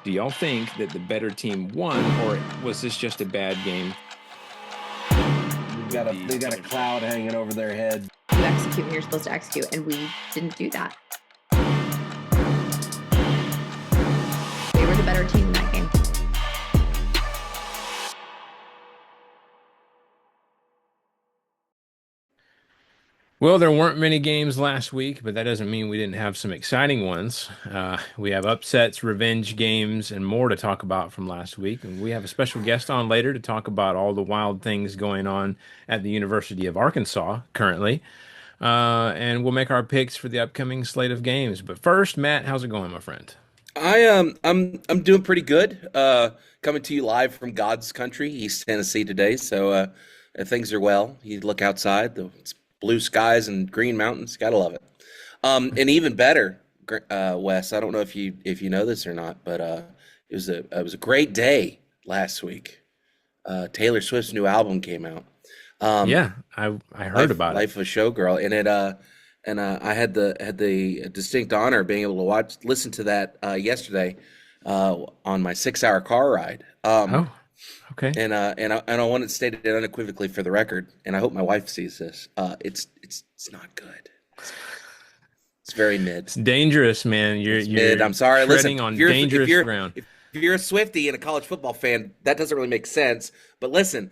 Do y'all think that the better team won, or was this just a bad game? They got a cloud hanging over their head. You execute when you're supposed to execute, and we didn't do that. They were the better team in that game. Well, there weren't many games last week, but that doesn't mean we didn't have some exciting ones. We have upsets, revenge games, and more to talk about from last week. And we have a special guest on later to talk about all the wild things going on at the University of Arkansas currently. And we'll make our picks for the upcoming slate of games. But first, Matt, how's it going, my friend? I'm doing pretty good. Coming to you live from God's country, East Tennessee today. So things are well. You look outside, it's blue skies and green mountains. Gotta love it. And even better, Wes. I don't know if you know this or not, but it was a great day last week. Taylor Swift's new album came out. Yeah, I heard about it. Life of a Showgirl, and I had the distinct honor of being able to listen to that yesterday on my 6-hour car ride. Oh, okay. And I want it stated unequivocally for the record, and I hope my wife sees this. It's not good. It's very mid. It's dangerous, man. You're mid. I'm sorry. treading Listen, on dangerous ground. If you're a Swiftie and a college football fan, that doesn't really make sense. But listen,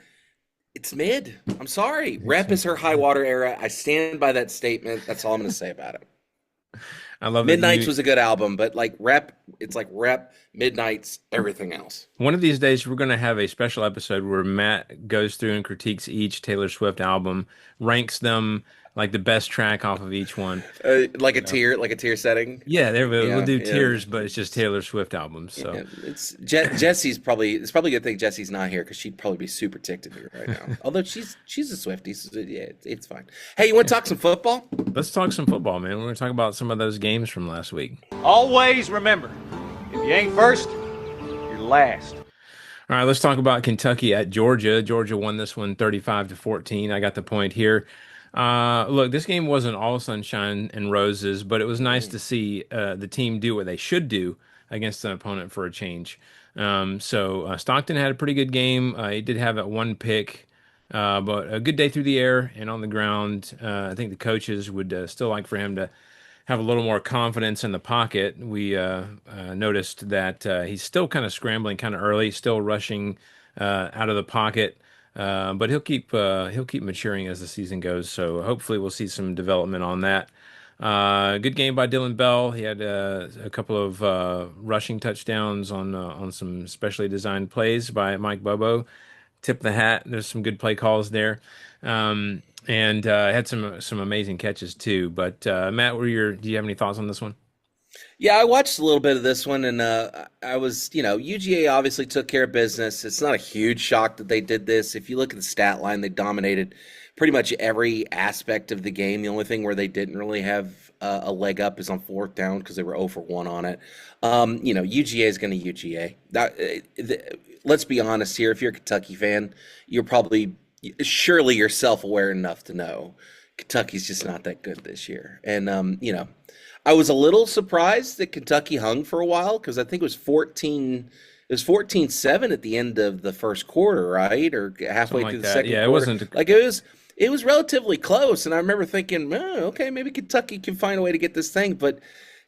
it's mid. I'm sorry. Rep is her high water era. I stand by that statement. That's all I'm going to say about it. I love Midnights was a good album, but like Rep, it's like Rep, Midnights, everything else. One of these days, we're going to have a special episode where Matt goes through and critiques each Taylor Swift album, ranks them like the best track off of each one. Like a tier setting. Yeah, we'll do tiers, but it's just Taylor Swift albums. So it's Jesse's probably. It's probably a good thing Jesse's not here because she'd probably be super ticked at me right now. Although she's a Swiftie, so yeah, it's fine. Hey, you want to talk some football? Let's talk some football, man. We're going to talk about some of those games from last week. Always remember, if you ain't first, you're last. All right, let's talk about Kentucky at Georgia. Georgia won this one 35-14. I got the point here. Look, this game wasn't all sunshine and roses, but it was nice to see the team do what they should do against an opponent for a change. So Stockton had a pretty good game. He did have that one pick, but a good day through the air and on the ground. I think the coaches would still like for him to have a little more confidence in the pocket. We noticed that he's still kind of scrambling kind of early, still rushing out of the pocket. But he'll keep maturing as the season goes. So hopefully we'll see some development on that. Good game by Dylan Bell. He had a couple of rushing touchdowns on some specially designed plays by Mike Bobo. Tip the hat. There's some good play calls there, and had some amazing catches too. But Matt, do you have any thoughts on this one? Yeah, I watched a little bit of this one, and I was, UGA obviously took care of business. It's not a huge shock that they did this. If you look at the stat line, they dominated pretty much every aspect of the game. The only thing where they didn't really have a leg up is on fourth down because they were 0 for 1 on it. UGA is going to UGA. Let's be honest here. If you're a Kentucky fan, you're surely you're self-aware enough to know Kentucky's just not that good this year. And, I was a little surprised that Kentucky hung for a while because I think it was 14-7 at the end of the first quarter, right? Or halfway through the second quarter. Yeah, it wasn't like it was relatively close. And I remember thinking, okay, maybe Kentucky can find a way to get this thing. But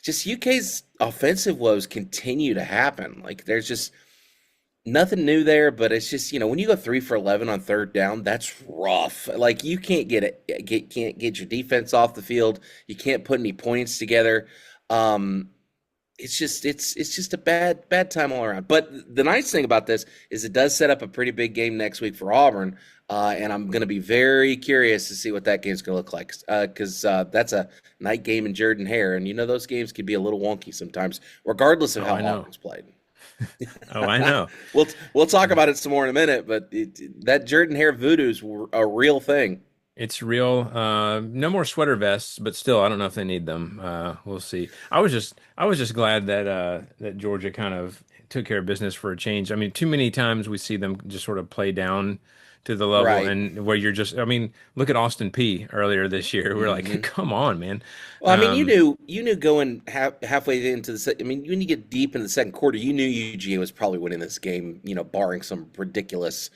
just UK's offensive woes continue to happen. Like there's just nothing new there, but it's just, when you go 3 for 11 on third down, that's rough. Like you can't can't get your defense off the field. You can't put any points together. It's just a bad time all around. But the nice thing about this is it does set up a pretty big game next week for Auburn. And I'm going to be very curious to see what that game's going to look like because that's a night game in Jordan-Hare. And those games can be a little wonky sometimes, regardless of how Auburn's played. Oh, I know. We'll talk about it some more in a minute, but that Jordan-Hare voodoo's a real thing. It's real. No more sweater vests, but still, I don't know if they need them. We'll see. I was just glad that Georgia kind of took care of business for a change. I mean, too many times we see them just sort of play down to the level, Right. and where you're just, I mean, look at Austin P earlier this year. We're like, Hmm. come on, man. Well, I mean, Um, you knew going halfway into I mean, when you get deep in the second quarter, you knew UGA was probably winning this game. Barring some ridiculous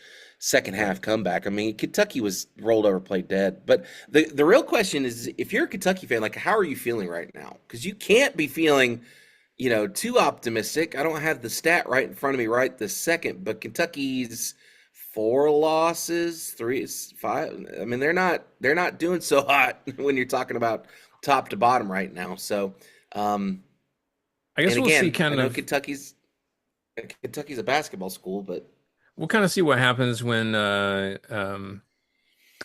second half right. comeback. I mean, Kentucky was rolled over, played dead. But the real question is, if you're a Kentucky fan, like, how are you feeling right now? Because you can't be feeling, too optimistic. I don't have the stat right in front of me right this second, but Kentucky's 4 losses, 5. I mean, they're not doing so hot when you're talking about top to bottom right now. So, um, I and guess we'll see again, I kind know of. Kentucky's a basketball school, but We'll kind of see what happens when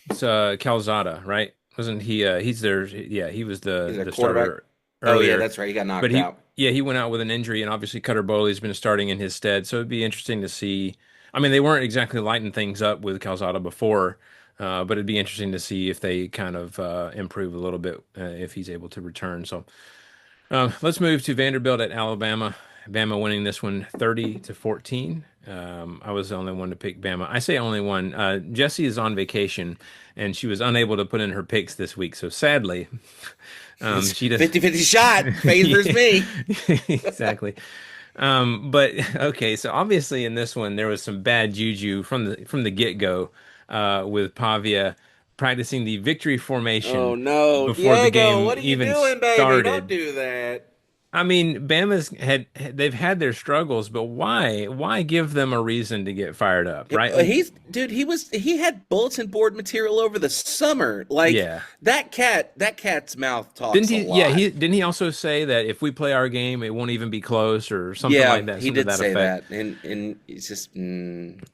it's Calzada, right? Wasn't he he's their yeah, he was is the there a the quarterback? starter Oh yeah, earlier. that's right. He got But knocked out. he went out with an injury, and obviously Cutter Boley's been starting in his stead. So it'd be interesting to see. I mean, they weren't exactly lighting things up with Calzada before, but it'd be interesting to see if they kind of improve a little bit if he's able to return. So let's move to Vanderbilt at Alabama. Bama winning this one 30-14. I was the only one to pick Bama. I say only one. Jessie is on vacation and she was unable to put in her picks this week. So sadly, It's she does. 50-50 shot favors Yeah, me. exactly. But okay, so obviously in this one there was some bad juju from the get-go with Pavia practicing the victory Oh formation no, before the Diego, game what are you even doing, baby? Don't started. do that. I mean, Bama's they've had their struggles, but why give them a reason to get fired up, Yeah, right? but he had bulletin board material over the summer. Like Yeah. that cat's mouth Didn't talks a he? Yeah, lot. he didn't he also say that if we play our game, it won't even be close or something Yeah, like that, he something to did that say effect. that, and it's just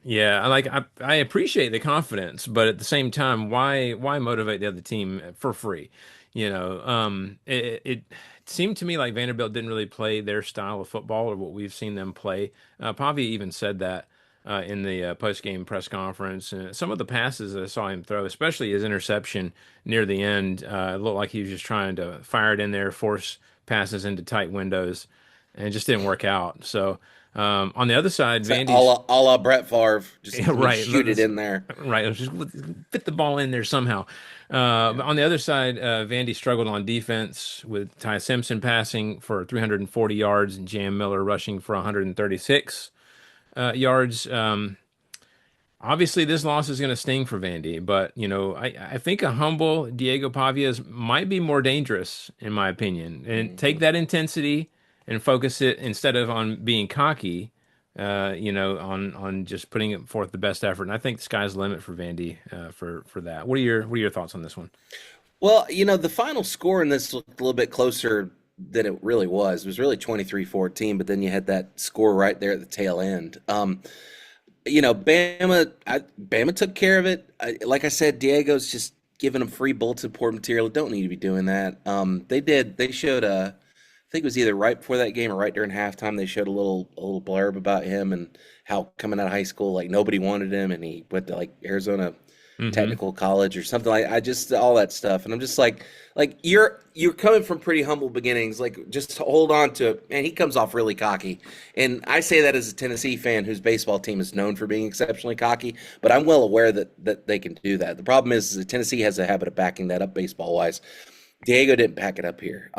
Yeah, I appreciate the confidence, but at the same time, why motivate the other team for free? It seemed to me like Vanderbilt didn't really play their style of football or what we've seen them play. Pavia even said that in the post-game press conference. Some of the passes that I saw him throw, especially his interception near the end, it looked like he was just trying to fire it in there, force passes into tight windows, and it just didn't work out. So on the other side, it's like a Vandy's la Brett Favre. Just yeah, let me right. shoot it in there. Right. Let's just fit the ball in there somehow. But on the other side, Vandy struggled on defense with Ty Simpson passing for 340 yards and Jam Miller rushing for 136 yards. Obviously, this loss is going to sting for Vandy, but I think a humble Diego Pavia might be more dangerous in my opinion. And take Mhm. that intensity and focus it instead of on being cocky, on just putting it forth the best effort. And I think the sky's the limit for Vandy for that. What are your thoughts on this one? Well, the final score in this looked a little bit closer than it really was. It was really 23-14, but then you had that score right there at the tail end. Bama took care of it. Like I said, Diego's just giving them free bulletin board material. Don't need to be doing that. They did. They showed I think it was either right before that game or right during halftime. They showed a little blurb about him and how coming out of high school, like nobody wanted him, and he went to like Arizona Hmm. Technical College or something like. I just all that stuff, and I'm just like you're coming from pretty humble beginnings. Like just hold on to it. Man, he comes off really cocky, and I say that as a Tennessee fan whose baseball team is known for being exceptionally cocky. But I'm well aware that they can do that. The problem is that Tennessee has a habit of backing that up baseball wise. Diego didn't pack it up here.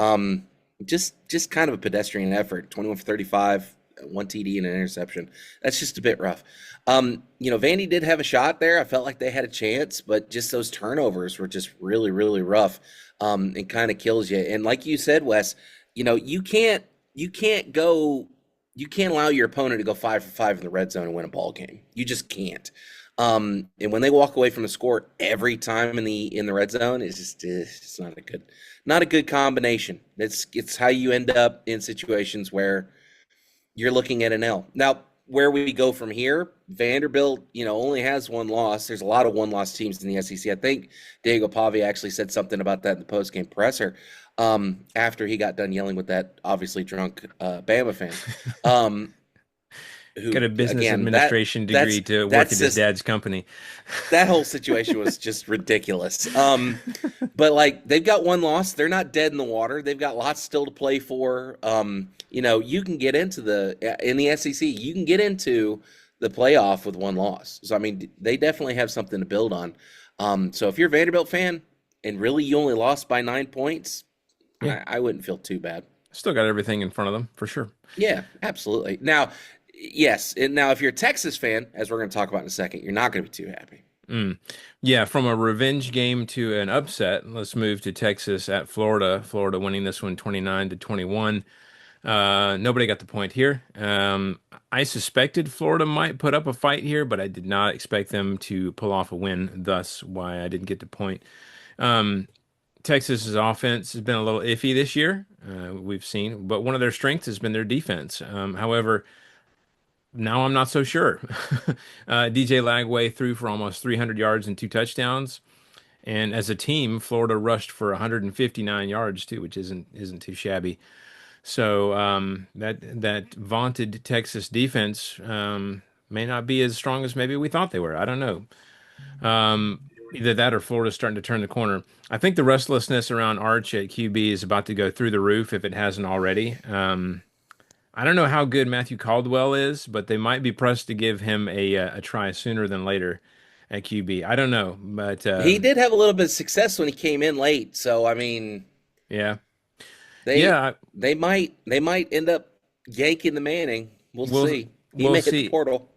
Just kind of a pedestrian effort. 21 for 35, one TD and an interception. That's just a bit rough. Vandy did have a shot there. I felt like they had a chance, but just those turnovers were just really, really rough. It kind of kills you. And like you said, Wes, you can't go, you can't allow your opponent to go 5 for 5 in the red zone and win a ball game. You just can't. And when they walk away from a score every time in the red zone, it's not a good combination. It's how you end up in situations where you're looking at an L. Now, where we go from here, Vanderbilt, only has one loss. There's a lot of one-loss teams in the SEC. I think Diego Pavia actually said something about that in the post-game presser after he got done yelling with that obviously drunk Bama fan. Who Got a business again administration degree to work that's at his just dad's company. that whole situation was just ridiculous. But like they've got one loss, they're not dead in the water. They've got lots still to play for. You can get into in the SEC, you can get into the playoff with one loss. So I mean, they definitely have something to build on. So if you're a Vanderbilt fan and really you only lost by 9 points, Yeah, I wouldn't feel too bad. still got everything in front of them for sure. Yeah, absolutely. Now, yes, and now if you're a Texas fan, as we're going to talk about in a second, you're not going to be too happy. Mm. Yeah, from a revenge game to an upset, let's move to Texas at Florida. Florida winning this one 29-21. Nobody got the point here. I suspected Florida might put up a fight here, but I did not expect them to pull off a win, thus why I didn't get the point. Um, Texas's offense has been a little iffy this year, we've seen, but one of their strengths has been their defense. However, now I'm not so sure. DJ Lagway threw for almost 300 yards and 2 touchdowns. And as a team, Florida rushed for 159 yards too, which isn't too shabby. So that vaunted Texas defense may not be as strong as maybe we thought they were. I don't know. Either that or Florida's starting to turn the corner. I think the restlessness around Arch at QB is about to go through the roof if it hasn't already. I don't know how good Matthew Caldwell is, but they might be pressed to give him a try sooner than later at QB. I don't know, but He did have a little bit of success when he came in late. So I mean, yeah, they yeah, they might end up yanking the Manning. We'll see. He we'll may hit the see. portal.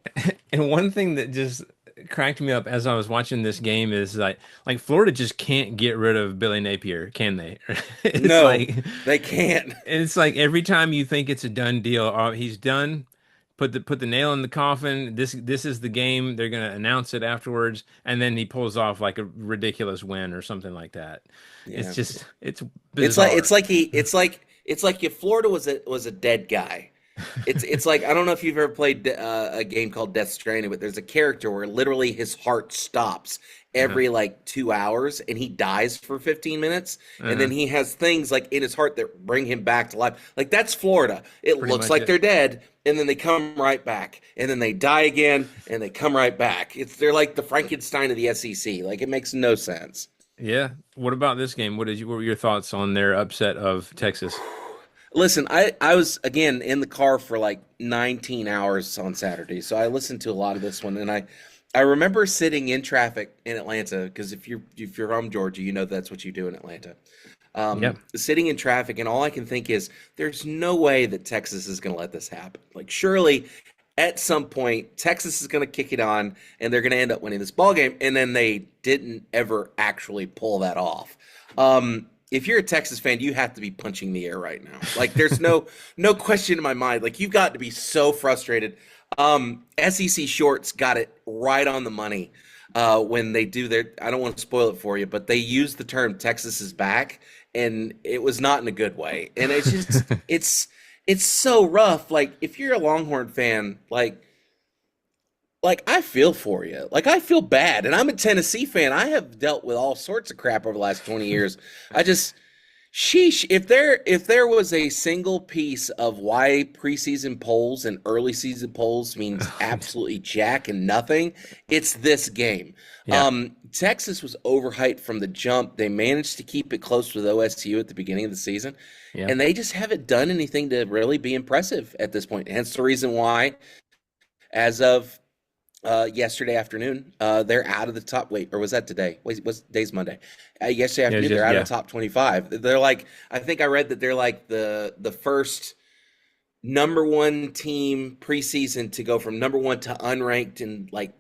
And one thing that just cracked me up as I was watching this game is like Florida just can't get rid of Billy Napier, can they? It's No, like they can't. it's like every time you think it's a done deal, oh, he's done. Put the nail in the coffin. This is the game. They're gonna announce it afterwards, and then he pulls off like a ridiculous win or something like that. Yeah. It's It's bizarre. it's like if Florida was a dead guy. It's like I don't know if you've ever played a game called Death Stranding, but there's a character where literally his heart stops every like 2 hours and he dies for 15 minutes, and then he has things like in his heart that bring him back to life. Like that's Florida. It Pretty looks much like it. they're dead, and then they come right back, and then they die again, and they come right back. They're like the Frankenstein of the SEC. Like it makes no sense. Yeah. What about this game? What were your thoughts on their upset of Texas? Listen, I was again in the car for like 19 hours on Saturday, so I listened to a lot of this one, and I remember sitting in traffic in Atlanta because if you're from Georgia, you know that's what you do in Atlanta. Yep. Sitting in traffic, and all I can think is there's no way that Texas is going to let this happen. Like surely at some point Texas is going to kick it on, and they're going to end up winning this ball game, and then they didn't ever actually pull that off. If you're a Texas fan, you have to be punching the air right now. Like there's no question in my mind. Like you've got to be so frustrated. SEC Shorts got it right on the money when they do their. I don't want to spoil it for you, but they use the term "Texas is back," and it was not in a good way. And it's just it's so rough. Like if you're a Longhorn fan, like I feel for you. Like I feel bad. And I'm a Tennessee fan. I have dealt with all sorts of crap over the last 20 years. I just sheesh, if there was a single piece of why preseason polls and early season polls means absolutely jack and nothing, it's this game. Yeah. Texas was overhyped from the jump. They managed to keep it close with OSU at the beginning of the season. Yeah. And they just haven't done anything to really be impressive at this point. Hence the reason why, as of yesterday afternoon, they're out of the top. Wait, or was that today? Wait, was today's Monday? Yesterday afternoon, they're out of the top 25. They're like, I think I read that they're like the first number one team preseason to go from number one to unranked in like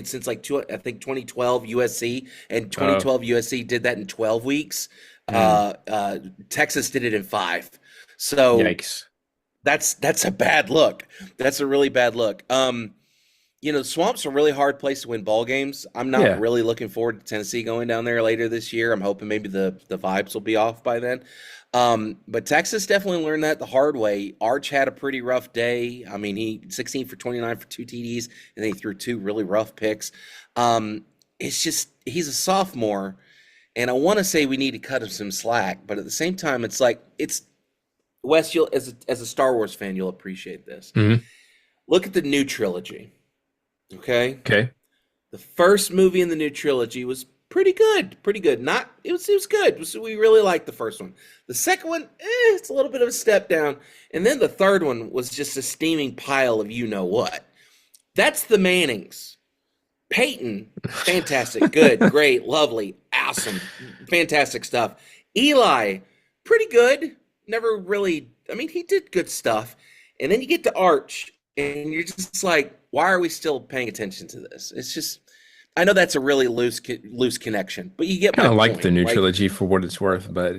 since like I think 2012 USC, and 2012 USC did that in 12 weeks. Texas did it in 5. So Yikes. that's a bad look. That's a really bad look. Swamp's a really hard place to win ball games. I'm not really looking forward to Tennessee going down there later this year. I'm hoping maybe the vibes will be off by then. But Texas definitely learned that the hard way. Arch had a pretty rough day. I mean, he 16 for 29 for 2 TDs, and then he threw 2 really rough picks. It's just he's a sophomore, and I want to say we need to cut him some slack, but at the same time, it's like Wes. You'll as a Star Wars fan, you'll appreciate this. Mm-hmm. Look at the new trilogy. Okay. The first movie in the new trilogy was pretty good. It was good. We really liked the first one. The second one, it's a little bit of a step down. And then the third one was just a steaming pile of you know what. That's the Mannings. Peyton, fantastic, good, great, lovely, awesome, fantastic stuff. Eli, pretty good. Never really, I mean, he did good stuff. And then you get to Arch, and you're just like, why are we still paying attention to this? It's just, I know that's a really loose connection, but you get Kind my of like the point. new Like, trilogy for what it's worth, but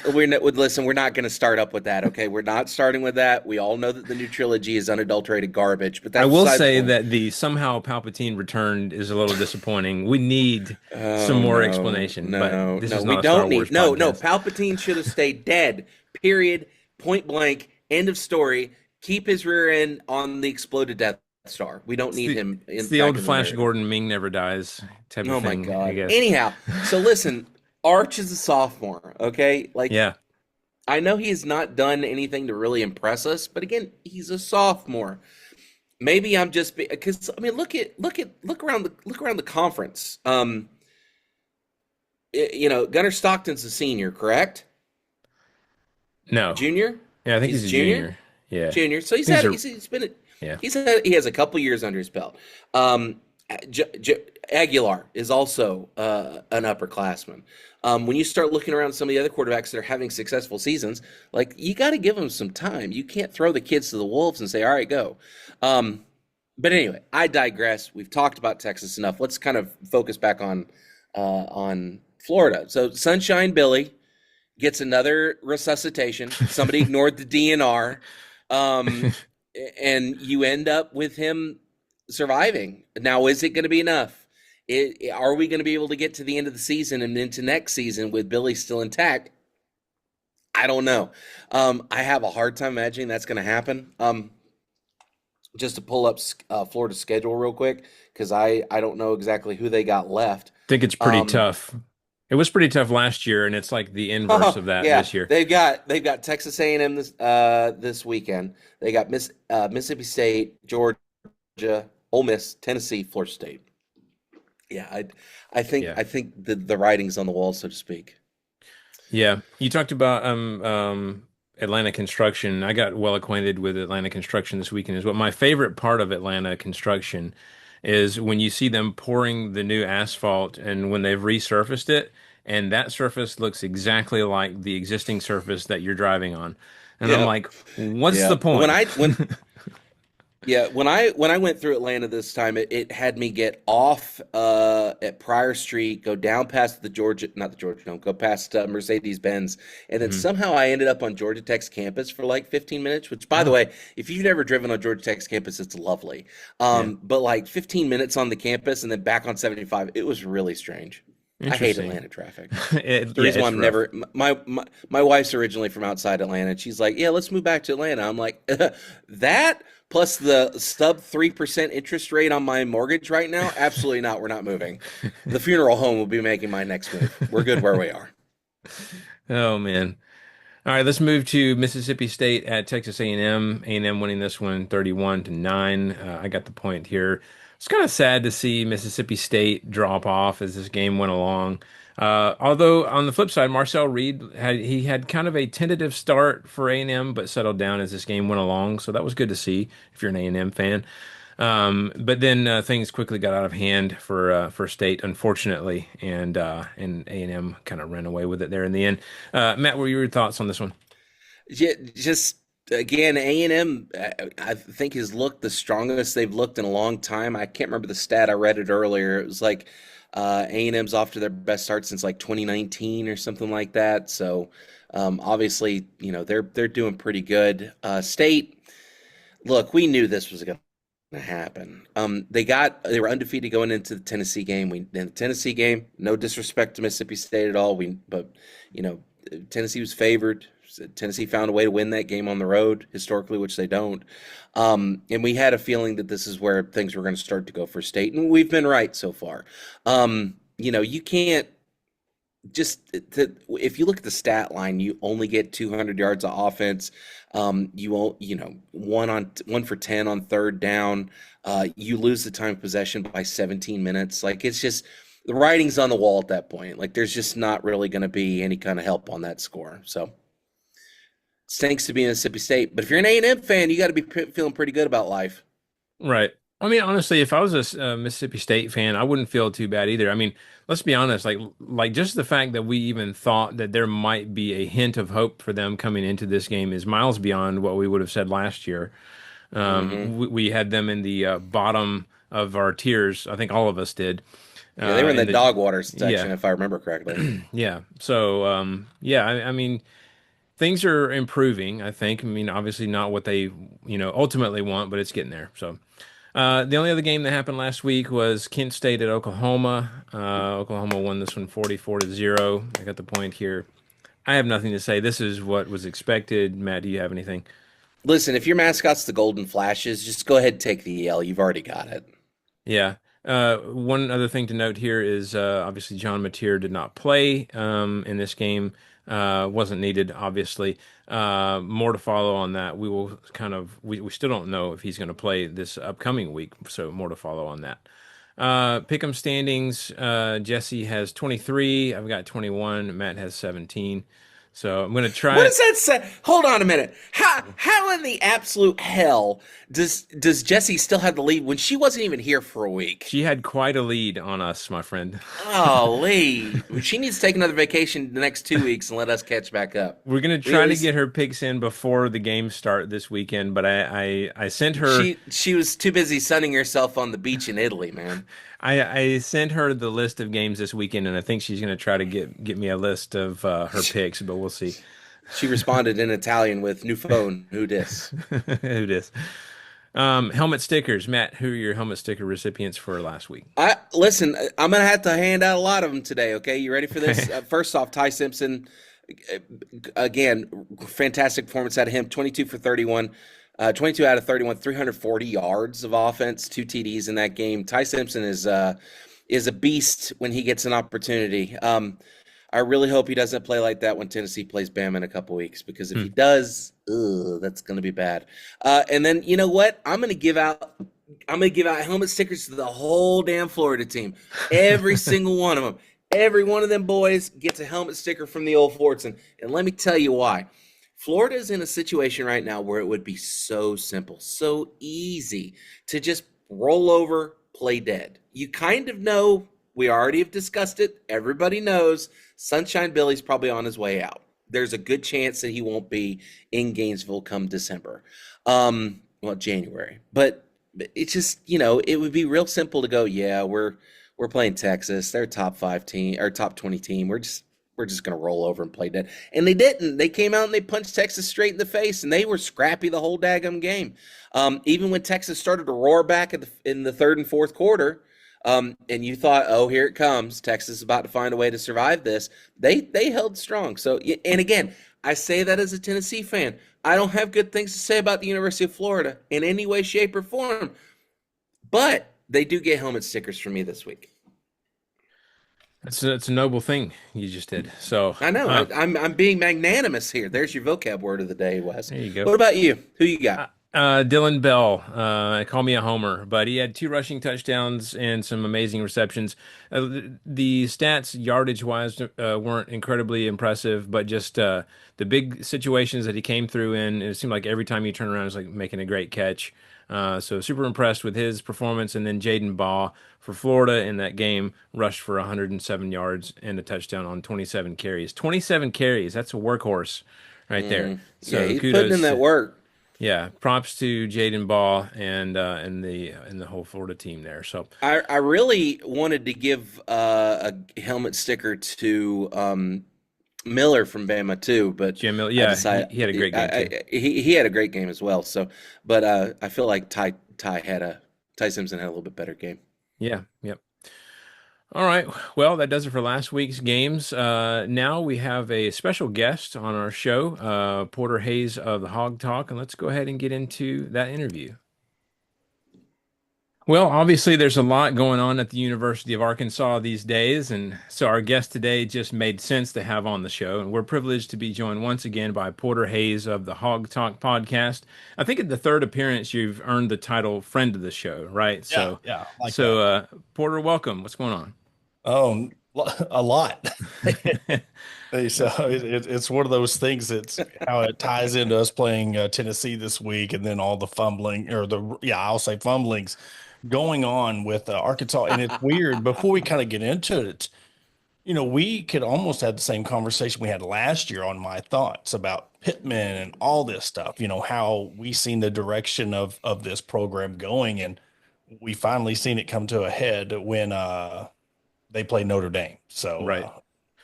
we're not, listen, we're not going to start up with that, okay? We're not starting with that. We all know that the new trilogy is unadulterated garbage, but I that's will beside the say point. that the somehow Palpatine returned is a little disappointing. We need some Oh more no, explanation, but no, this no. is We not a Star don't Wars need no, no. podcast. Palpatine should have stayed dead. Period. Point blank. End of story. Keep his rear end on the exploded Death Star. We don't It's need the him it's in the back old in the Flash narrative. Gordon Ming never dies type of Oh my thing, I God. guess. Anyhow, so listen, Arch is a sophomore, okay? Like Yeah. I know he has not done anything to really impress us, but again, he's a sophomore. Maybe I'm just because I mean, look around the conference. Gunnar Stockton's a senior, correct? No. Junior? Yeah, I think He's he's a a junior? junior. Yeah. Junior. So Things are yeah. he has a couple years under his belt. Aguilar is also an upperclassman. When you start looking around some of the other quarterbacks that are having successful seasons, like you got to give them some time. You can't throw the kids to the wolves and say, "All right, go." Um, but anyway, I digress. We've talked about Texas enough. Let's kind of focus back on Florida. So Sunshine Billy gets another resuscitation. Somebody ignored the DNR, um, and you end up with him surviving. Now, is it going to be enough? Are we going to be able to get to the end of the season and into next season with Billy still intact? I don't know. I have a hard time imagining that's going to happen. Just to pull up Florida's schedule real quick because I don't know exactly who they got left. Think it's pretty Um, tough. It was pretty tough last year, and it's like the inverse Oh of that yeah, this year. they've got Texas A&M this weekend. They got Mississippi State, Georgia, Ole Miss, Tennessee, Florida State. Yeah, Yeah. I think the writing's on the wall, so to speak. Yeah. You talked about Atlanta construction. I got well acquainted with Atlanta construction this weekend as well. My favorite part of Atlanta construction is when you see them pouring the new asphalt and when they've resurfaced it, and that surface looks exactly like the existing surface that you're driving on. And I'm Yeah, like, what's yeah. the point? When I went through Atlanta this time, it had me get off at Pryor Street, go down past the Georgia, not the Georgia Dome, go past Mercedes Benz, and then Mhm. somehow I ended up on Georgia Tech's campus for like 15 minutes. Which, by the Oh, way, if you've never driven on Georgia Tech's campus, it's lovely. yeah. But like 15 minutes on the campus and then back on 75, it was really strange. I hate Interesting. Atlanta traffic. The Yeah, reason why it's I'm rough. never my wife's originally from outside Atlanta, and she's like, "Yeah, let's move back to Atlanta." I'm like, "That plus the sub 3% interest rate on my mortgage right now? Absolutely not. We're not moving. The funeral home will be making my next move. We're good where we are." Oh man. All right, let's move to Mississippi State at Texas A&M. A&M winning this one 31-9. I got the point here. It's kind of sad to see Mississippi State drop off as this game went along. Although on the flip side, Marcel Reed had kind of a tentative start for A&M, but settled down as this game went along. So that was good to see if you're an A&M fan. But then things quickly got out of hand for State, unfortunately, and A&M kind of ran away with it there in the end. Matt, what were your thoughts on this one? Yeah, just again, A&M, I think has looked the strongest they've looked in a long time. I can't remember the stat. I read it earlier. It was like A&M's off to their best start since like 2019 or something like that. So obviously, they're doing pretty good. State, look, we knew this was going to happen. They were undefeated going into the Tennessee game. In the Tennessee game, no disrespect to Mississippi State at all. But you know, Tennessee was favored. Tennessee found a way to win that game on the road historically, which they don't. And we had a feeling that this is where things were going to start to go for State, and we've been right so far. You can't if you look at the stat line, you only get 200 yards of offense. You won't, 1 for 10 on third down. You lose the time of possession by 17 minutes. Like it's just the writing's on the wall at that point. Like there's just not really going to be any kind of help on that score. So stinks to be in Mississippi State. But if you're an A&M fan, you got to be feeling pretty good about life. Right. I mean, honestly, if I was a Mississippi State fan, I wouldn't feel too bad either. I mean, let's be honest, like just the fact that we even thought that there might be a hint of hope for them coming into this game is miles beyond what we would have said last year. Hmm. We had them in the bottom of our tiers. I think all of us did. Yeah, they were in In the the dog water Yeah, section, if I remember correctly. yeah. So yeah, I mean, things are improving. I think. I mean, obviously not what they ultimately want, but it's getting there. So. The only other game that happened last week was Kent State at Oklahoma. Oklahoma won this one 44-0. I got the point here. I have nothing to say. This is what was expected. Matt, do you have anything? Listen, if your mascot's the Golden Flashes, just go ahead and take the EL. You've already got it. Yeah. One other thing to note here is obviously John Mateer did not play in this game. Wasn't needed, obviously. More to follow on that. We will we still don't know if he's going to play this upcoming week, so more to follow on that. Pick'em standings. Jesse has 23. I've got 21. Matt has 17. So I'm going to What try. does that say? Hold on a minute. How in the absolute hell does Jessie still have the lead when she wasn't even here for a week? She had quite a lead on us, my friend. Oh, Lee. She needs to take another vacation the next 2 weeks and let us catch back up. We're going to We at try to least get her picks in before the games start this weekend, but I sent her. she was too busy sunning herself on the beach in Italy, man. I sent her the list of games this weekend, and I think she's going to try to get me a list of her picks, but we'll see. She responded in Italian with "new phone, who dis?" Who dis? Helmet stickers, Matt. Who are your helmet sticker recipients for last week? I listen. I'm gonna have to hand out a lot of them today. Okay, you ready for this? First off, Ty Simpson, again, fantastic performance out of him. 22 for 31, 22 out of 31, 340 yards of offense, 2 TDs in that game. Ty Simpson is a beast when he gets an opportunity. I really hope he doesn't play like that when Tennessee plays Bama in a couple weeks, because if he does, that's going to be bad. And then you know what? I'm gonna give out helmet stickers to the whole damn Florida team. Every single one of them. Every one of them boys gets a helmet sticker from the old forts, and let me tell you why. Florida is in a situation right now where it would be so simple, so easy to just roll over, play dead. You kind of know. We already have discussed it. Everybody knows Sunshine Billy's probably on his way out. There's a good chance that he won't be in Gainesville come December, well, January. But it's just, it would be real simple to go, yeah, we're playing Texas. They're a top 5 team or top 20 team. We're just gonna roll over and play dead. And they didn't. They came out and they punched Texas straight in the face, and they were scrappy the whole daggum game. Even when Texas started to roar back in the third and fourth quarter. And you thought, oh, here it comes. Texas is about to find a way to survive this. They held strong. So, and again, I say that as a Tennessee fan. I don't have good things to say about the University of Florida in any way, shape, or form. But they do get helmet stickers from me this week. It's a noble thing you just did. So I know. I'm being magnanimous here. There's your vocab word of the day, Wes. there you go. What about you? Who you got? Dylan Bell, call me a homer, but he had 2 rushing touchdowns and some amazing receptions. The stats yardage wise weren't incredibly impressive, but just the big situations that he came through in, it seemed like every time you turn around, it was like making a great catch. So super impressed with his performance. And then Jaden Baugh for Florida in that game rushed for 107 yards and a touchdown on 27 carries. 27 carries, that's a workhorse right there. So Yeah, he's kudos putting in that to- work. Yeah, props to Jaden Baugh and the whole Florida team there. So I really wanted to give a helmet sticker to Miller from Bama too, but Jim Miller, I yeah, decided he had a great game too. he had a great game as well. So, but I feel like Ty Simpson had a little bit better game. Yeah, yep. All right. Well, that does it for last week's games. Now we have a special guest on our show, Porter Hayes of the Hog Talk, and let's go ahead and get into that interview. Well, obviously, there's a lot going on at the University of Arkansas these days, and so our guest today just made sense to have on the show. And we're privileged to be joined once again by Porter Hayes of the Hog Talk podcast. I think at the third appearance, you've earned the title friend of the show, right? Yeah, like So, that. Porter, welcome. What's going on? Oh, a lot. So it's one of those things that's how it ties into us playing Tennessee this week, and then all the fumbling I'll say fumblings going on with Arkansas. And it's weird. Before we kind of get into it, we could almost have the same conversation we had last year on my thoughts about Pittman and all this stuff, how we seen the direction of this program going. And we finally seen it come to a head when they played Notre Dame. So Right.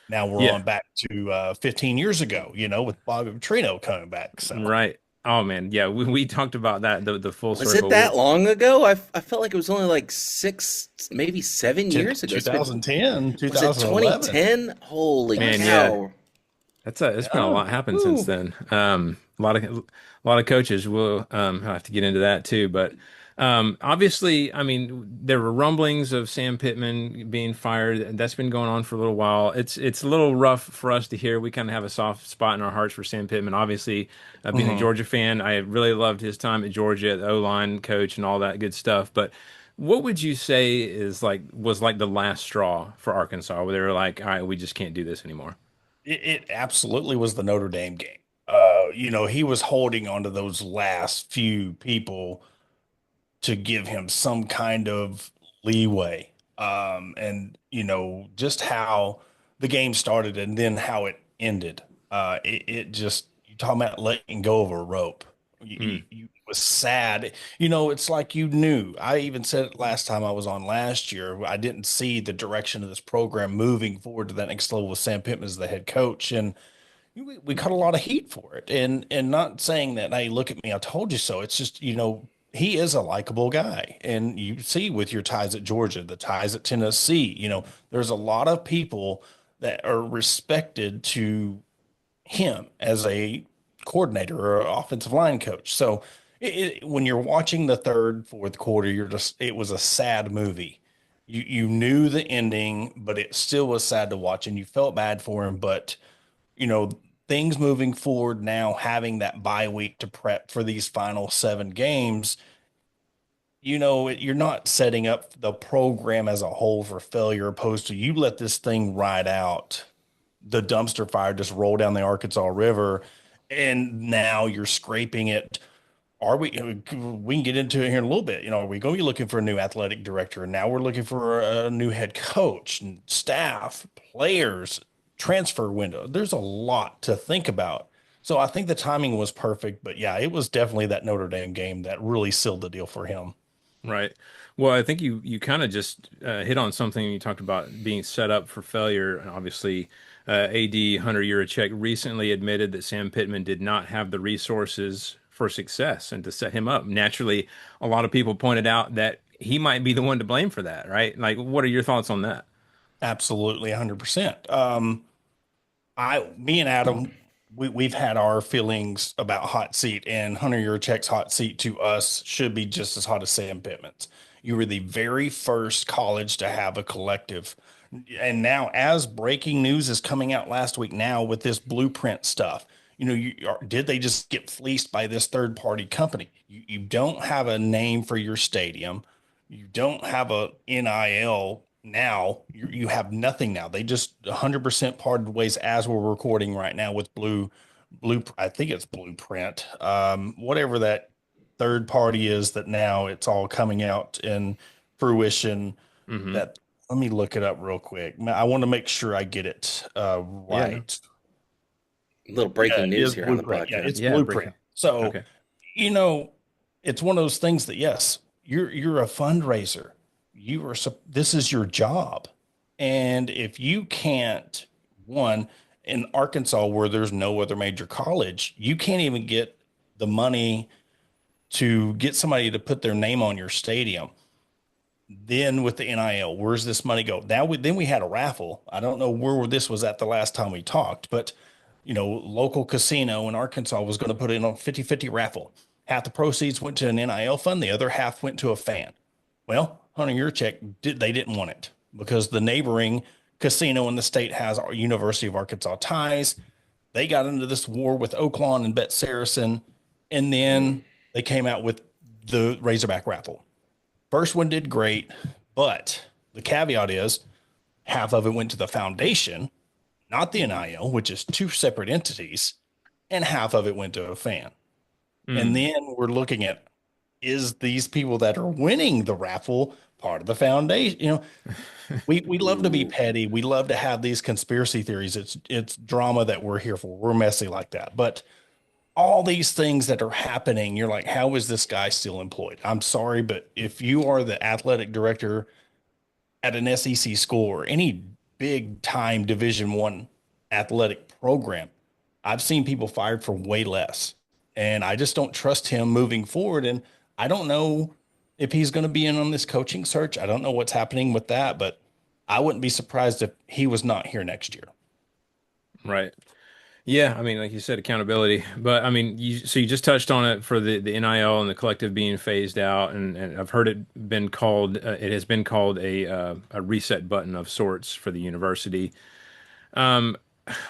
now we're Yeah. on back to 15 years ago, with Bobby Petrino coming back. So Right. Oh man. Yeah. We talked about that, the full Was it circle. that long ago? I felt like it was only like 6, maybe 7 years ago. It's been, 2010, was it 2011. 2010? Holy Man, yeah. cow. It's been a Yeah. lot happened since Whew. then. A lot of coaches will have to get into that too. But obviously, I mean, there were rumblings of Sam Pittman being fired. That's been going on for a little while. It's a little rough for us to hear. We kind of have a soft spot in our hearts for Sam Pittman. Obviously, being a Mhm. Georgia fan, I really loved his time at Georgia, the O-line coach and all that good stuff. But what would you say was like the last straw for Arkansas, where they were like, all right, we just can't do this anymore? It absolutely was the Notre Dame game. He was holding on to those last few people to give him some kind of leeway. And just how the game started and then how it ended. It just, you talking about letting go of a rope. It was sad. It's like you knew. I even said it last time I was on last year. I didn't see the direction of this program moving forward to that next level with Sam Pittman as the head coach. And we caught a lot of heat for it, and not saying that, hey, look at me, I told you so. It's just, he is a likable guy, and you see with your ties at Georgia, the ties at Tennessee, there's a lot of people that are respected to him as a coordinator or offensive line coach. So when you're watching the third, fourth quarter, it was a sad movie. You knew the ending, but it still was sad to watch, and you felt bad for him, but you know, things moving forward now, having that bye week to prep for these final 7 games, you're not setting up the program as a whole for failure, opposed to you let this thing ride out, the dumpster fire just roll down the Arkansas River, and now you're scraping it. We can get into it here in a little bit. Are we going to be looking for a new athletic director? And now we're looking for a new head coach and staff, players, transfer window. There's a lot to think about. So I think the timing was perfect, but yeah, it was definitely that Notre Dame game that really sealed the deal for him. Right. Well, I think you kind of just hit on something. You talked about being set up for failure. And obviously, AD Hunter Yurachek recently admitted that Sam Pittman did not have the resources for success and to set him up. Naturally, a lot of people pointed out that he might be the one to blame for that, right? Like, what are your thoughts on that? Absolutely 100%. Me and Adam, we've had our feelings about hot seat, and Hunter Yurachek's hot seat to us should be just as hot as Sam Pittman's. You were the very first college to have a collective. And now, as breaking news is coming out last week now with this blueprint stuff, did they just get fleeced by this third party company? You don't have a name for your stadium. You don't have a NIL now. You have nothing now. They just 100% parted ways as we're recording right now with I think it's Blueprint, whatever that third party is that now it's all coming out in fruition. Hmm. That Let me look it up real quick. I want to make sure I get it Yeah, no. right. A little Yeah, breaking it news is here on the Blueprint. Yeah, podcast. it's Yeah, break Blueprint. it. So, Okay. you know, it's one of those things that yes, you're a fundraiser. This is your job. And if you can't, one, in Arkansas where there's no other major college, you can't even get the money to get somebody to put their name on your stadium. Then with the NIL, where's this money go? Then we had a raffle. I don't know where this was at the last time we talked, but local casino in Arkansas was going to put in a 50-50 raffle. Half the proceeds went to an NIL fund, the other half went to a fan. Well, Hunter Yurachek they didn't want it because the neighboring casino in the state has our University of Arkansas ties. They got into this war with Oaklawn and Bet Saracen, and then they came out with the Razorback raffle. First one did great, but the caveat is half of it went to the foundation, not the NIL, which is two separate entities, and half of it went to a fan. And Mm. then we're looking at is these people that are winning the raffle part of the foundation? We love to be Ooh. petty. We love to have these conspiracy theories. It's drama that we're here for. We're messy like that. But all these things that are happening, you're like, how is this guy still employed? I'm sorry, but if you are the athletic director at an SEC school or any big time Division 1 athletic program, I've seen people fired for way less. And I just don't trust him moving forward. And I don't know if he's going to be in on this coaching search. I don't know what's happening with that, but I wouldn't be surprised if he was not here next year. Right. Yeah, I mean, like you said, accountability. But I mean, you just touched on it for the NIL and the collective being phased out, and I've heard it has been called a reset button of sorts for the university. Um,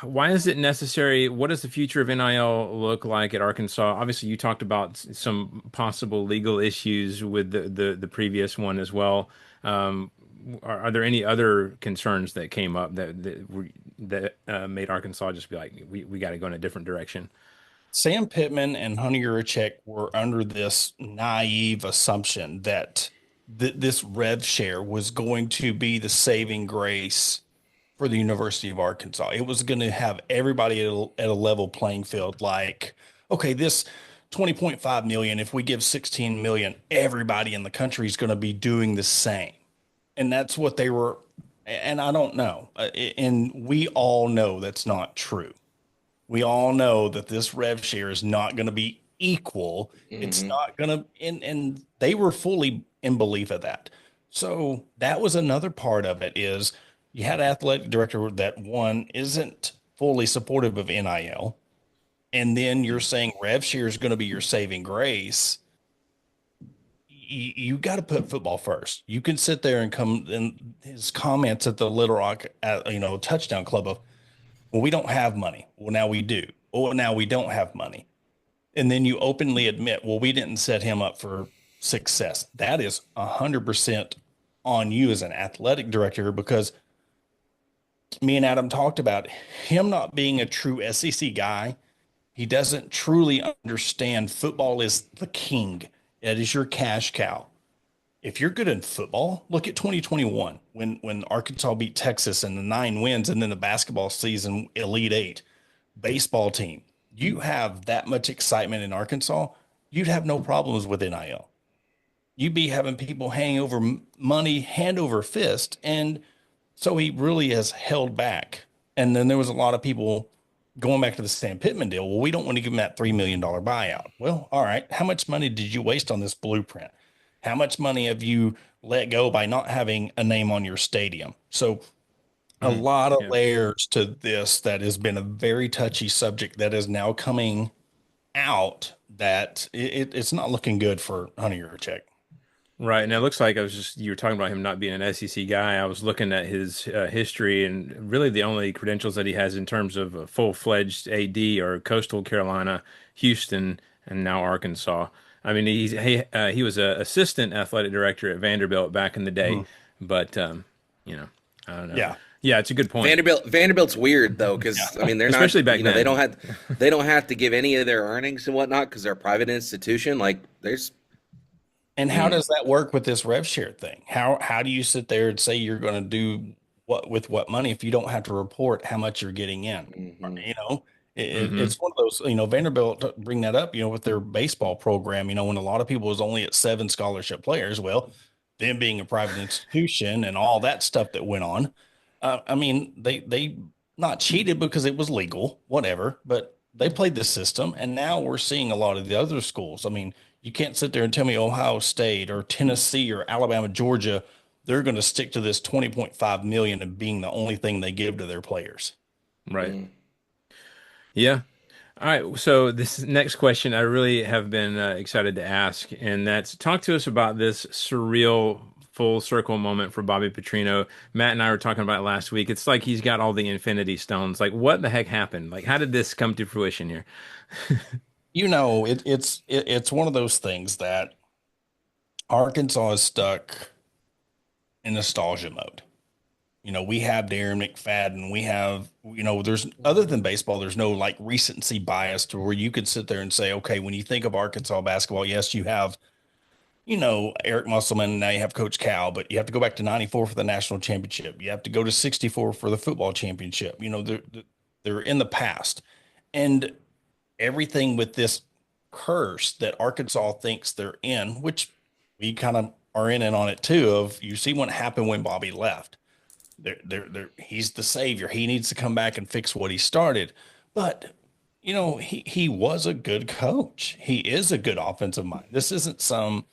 why is it necessary? What does the future of NIL look like at Arkansas? Obviously, you talked about some possible legal issues with the previous one as well. Um, are there any other concerns that came up that made Arkansas just be like, we got to go in a different direction? Sam Pittman and Hunter Yurachek were under this naive assumption that this rev share was going to be the saving grace for the University of Arkansas. It was going to have everybody at a level playing field. Like, okay, this 20.5 million, if we give 16 million, everybody in the country is going to be doing the same. And that's what they were. And I don't know. And we all know that's not true. We all know that this rev share is not going to be equal. It's Hmm. not going to, and they were fully in belief of that. So that was another part of it is you had an athletic director that one isn't fully supportive of NIL. And then you're saying rev share is going to be your saving grace. You got to put football first. You can sit there and come and his comments at the Little Rock, touchdown club of, well, we don't have money. Well, now we do. Oh, now we don't have money. And then you openly admit, well, we didn't set him up for success. That is 100% on you as an athletic director because me and Adam talked about him not being a true SEC guy. He doesn't truly understand football is the king. It is your cash cow. If you're good in football, look at 2021 when Arkansas beat Texas in the 9 wins and then the basketball season Elite Eight baseball team. You have that much excitement in Arkansas, you'd have no problems with NIL. You'd be having people hang over money hand over fist. And so he really has held back. And then there was a lot of people going back to the Sam Pittman deal. Well, we don't want to give him that $3 million buyout. Well, all right. How much money did you waste on this blueprint? How much money have you let go by not having a name on your stadium? So a Mm, lot of yeah. layers to this that has been a very touchy subject that is now coming out that it's not looking good for Hunter Yurachek. Right. And it looks like you were talking about him not being an SEC guy. I was looking at his history, and really the only credentials that he has in terms of a full-fledged AD are Coastal Carolina, Houston, and now Arkansas. I mean, he was an assistant athletic director at Vanderbilt back in the day, Mhm. but you know, I don't know. Yeah. Yeah, it's a good point, Vanderbilt's weird though, because I Yeah. mean they're not, especially back they then. don't have to give any of their earnings and whatnot because they're a private institution. Like there's, And how mm, does that work with this rev share thing? How do you sit there and say you're going to do what with what money if you don't have to report how much you're getting in? mhm. You know, Hmm. it's one of those. Vanderbilt bring that up. With their baseball program. When a lot of people was only at 7 scholarship players. Well, them being a private institution and all that stuff that went on. I mean, they not cheated because it was legal, whatever, but they played the system, and now we're seeing a lot of the other schools. I mean, you can't sit there and tell me Ohio State or Tennessee or Alabama, Georgia, they're going to stick to this 20.5 million and being the only thing they give to their players. Right. Mm. Yeah. All right, so this next question I really have been excited to ask, and that's talk to us about this surreal full circle moment for Bobby Petrino. Matt and I were talking about it last week. It's like he's got all the Infinity Stones. Like, what the heck happened? Like, how did this come to fruition here? It's one of those things that Arkansas is stuck in nostalgia mode. We have Darren McFadden. We have, there's other than baseball, there's no like recency bias to where you could sit there and say, okay, when you think of Arkansas basketball, yes, you have Eric Musselman, now you have Coach Cal, but you have to go back to 94 for the national championship. You have to go to 64 for the football championship. They're in the past. And everything with this curse that Arkansas thinks they're in, which we kind of are in and on it too, of you see what happened when Bobby left. He's the savior. He needs to come back and fix what he started. But he was a good coach. He is a good offensive mind. This isn't some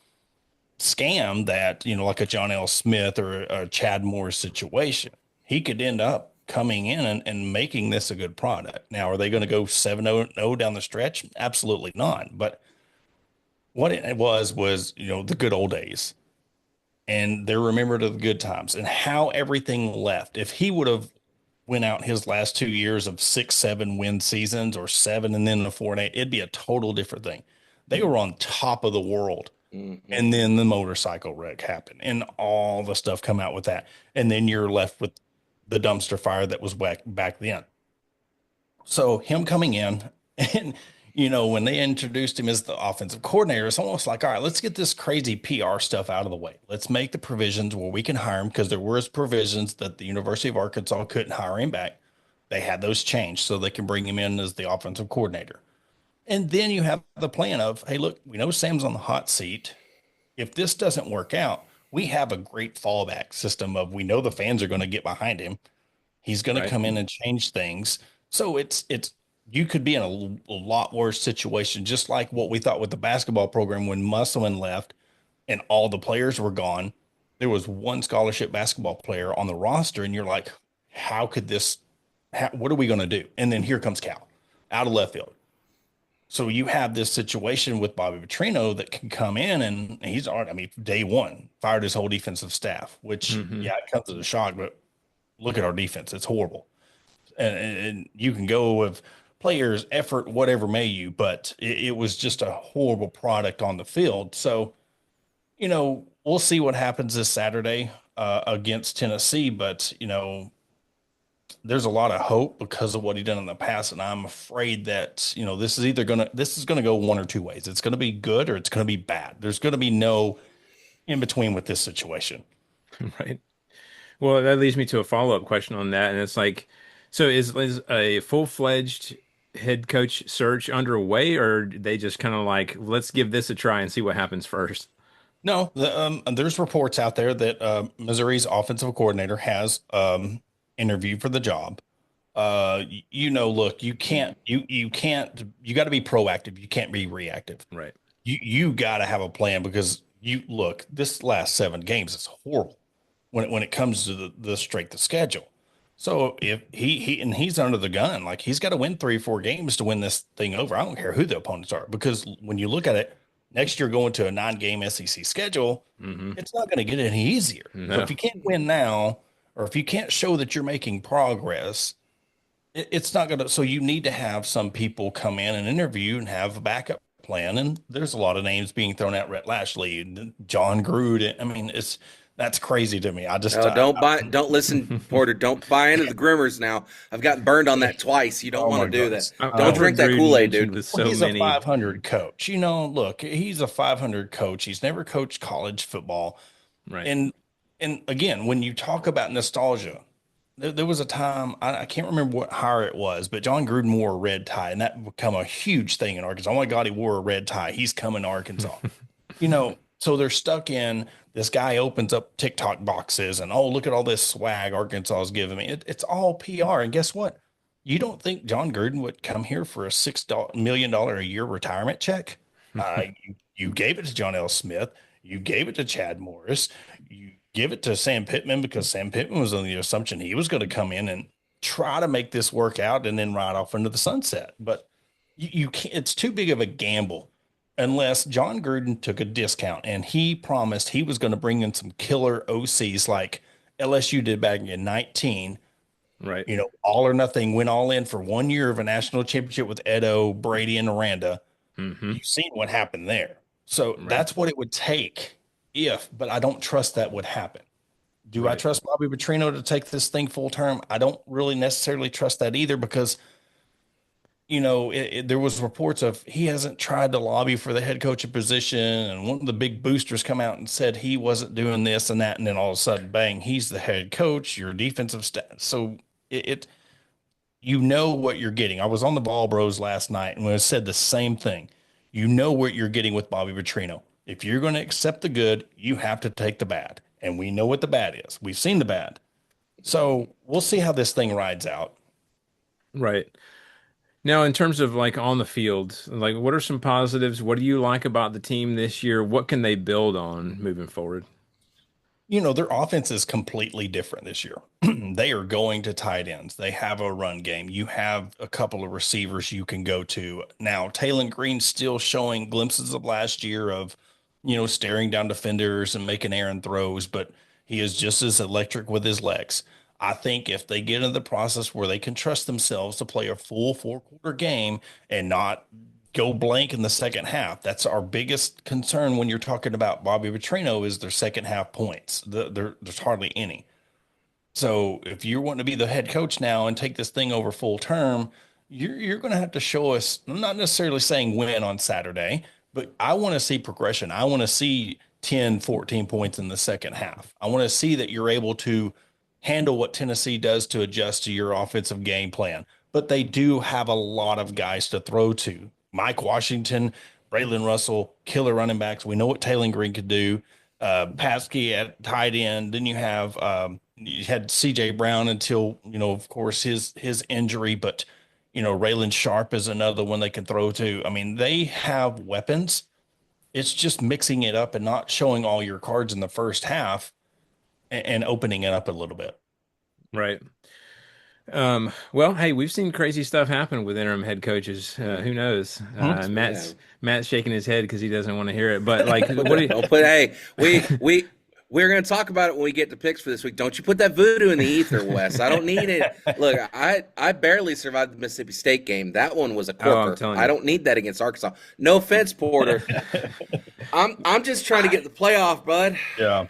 scam that, like a John L. Smith or a Chad Morris situation. He could end up coming in and making this a good product. Now, are they going to go 7-0 down the stretch? Absolutely not. But what it was, the good old days. And they're remembered of the good times and how everything left. If he would have went out his last 2 years of 6-7 win seasons or 7 and then the 4-8, it'd be a total different thing. They were on top of the world. Mm-hmm. And then the motorcycle wreck happened and all the stuff come out with that. And then you're left with the dumpster fire that was back then. So him coming in and, when they introduced him as the offensive coordinator, it's almost like, all right, let's get this crazy PR stuff out of the way. Let's make the provisions where we can hire him, because there was provisions that the University of Arkansas couldn't hire him back. They had those changed so they can bring him in as the offensive coordinator. And then you have the plan of, hey, look, we know Sam's on the hot seat. If this doesn't work out, we have a great fallback system of, we know the fans are going to get behind him. He's going to come in and change things. So you could be in a lot worse situation, just like what we thought with the basketball program when Musselman left and all the players were gone. There was one scholarship basketball player on the roster, and you're like, what are we going to do? And then here comes Cal out of left field. So you have this situation with Bobby Petrino that can come in, and he's already, day one, fired his whole defensive staff, which, it comes as a shock, but look at our defense. It's horrible. And you can go with players, effort, whatever may you, but it was just a horrible product on the field. So, we'll see what happens this Saturday against Tennessee, but, there's a lot of hope because of what he done in the past. And I'm afraid that, this is going to go one or two ways. It's going to be good or it's going to be bad. There's going to be no in between with this situation. Right. Well, that leads me to a follow-up question on that. And it's like, so is a full-fledged head coach search underway, or they just kind of like, let's give this a try and see what happens first? No, there's reports out there that Missouri's offensive coordinator has interviewed for the job. Look, you got to be proactive. You can't be reactive. Right. You got to have a plan, because this last 7 games is horrible when it comes to the strength of schedule. So if he's under the gun, like he's got to win 3 or 4 games to win this thing over. I don't care who the opponents are, because when you look at it, next year going to a 9-game SEC schedule, it's not going to get any easier. No. So if you can't win now, or if you can't show that you're making progress, it's not going to. So you need to have some people come in and interview and have a backup plan. And there's a lot of names being thrown out: Rhett Lashley, John Gruden. That's crazy to me. Don't listen, Porter. Don't buy into the Grimmers now. I've gotten burned on that twice. You don't want to do that. Don't drink that Kool-Aid, dude. He's a 500 coach. Look, he's a 500 coach. He's never coached college football. Right. And again, when you talk about nostalgia, there was a time, I can't remember what hire it was, but John Gruden wore a red tie, and that became a huge thing in Arkansas. Oh my God, he wore a red tie. He's coming to Arkansas. So they're stuck in, this guy opens up TikTok boxes and, oh, look at all this swag Arkansas is giving me. It's all PR. And guess what? You don't think John Gruden would come here for a $6 million a year retirement check? You gave it to John L. Smith. You gave it to Chad Morris. You give it to Sam Pittman, because Sam Pittman was on the assumption he was going to come in and try to make this work out and then ride off into the sunset. But you can't, it's too big of a gamble. Unless John Gruden took a discount and he promised he was going to bring in some killer OCs like LSU did back in 19. Right. All or nothing, went all in for 1 year of a national championship with Edo, Brady, and Aranda. You've seen what happened there. So that's what it would take but I don't trust that would happen. Do I trust Bobby Petrino to take this thing full term? I don't really necessarily trust that either, because there was reports of he hasn't tried to lobby for the head coaching position, and one of the big boosters come out and said he wasn't doing this and that, and then all of a sudden, bang, he's the head coach, your defensive staff. So it you know what you're getting. I was on the Ball Bros last night and when I said the same thing. You know what you're getting with Bobby Petrino. If you're going to accept the good, you have to take the bad, and we know what the bad is. We've seen the bad, so we'll see how this thing rides out. Right. Now, in terms of like on the field, like what are some positives? What do you like about the team this year? What can they build on moving forward? Their offense is completely different this year. They are going to tight ends. They have a run game. You have a couple of receivers you can go to. Now, Taylor Green's still showing glimpses of last year of, staring down defenders and making errant throws, but he is just as electric with his legs. I think if they get into the process where they can trust themselves to play a full 4-quarter game and not go blank in the second half. That's our biggest concern when you're talking about Bobby Petrino is their second half points. There's hardly any. So if you want to be the head coach now and take this thing over full term, you're going to have to show us. I'm not necessarily saying win on Saturday, but I want to see progression. I want to see 10, 14 points in the second half. I want to see that you're able to handle what Tennessee does to adjust to your offensive game plan. But they do have a lot of guys to throw to. Mike Washington, Braylon Russell, killer running backs. We know what Taylor Green could do. Paskey at tight end. Then you had C.J. Brown until, of course, his injury. But, Raylan Sharp is another one they can throw to. I mean, they have weapons. It's just mixing it up and not showing all your cards in the first half and opening it up a little bit. Right. Well, hey, we've seen crazy stuff happen with interim head coaches. Who knows? Matt's shaking his head because he doesn't want to hear it. But like, what do you? Don't put. Hey, we're going to talk about it when we get to picks for this week. Don't you put that voodoo in the ether, Wes? I don't need it. Look, I barely survived the Mississippi State game. That one was a corker. I don't need that against Arkansas. No offense, Porter. I'm just trying to get the playoff, bud. Yeah.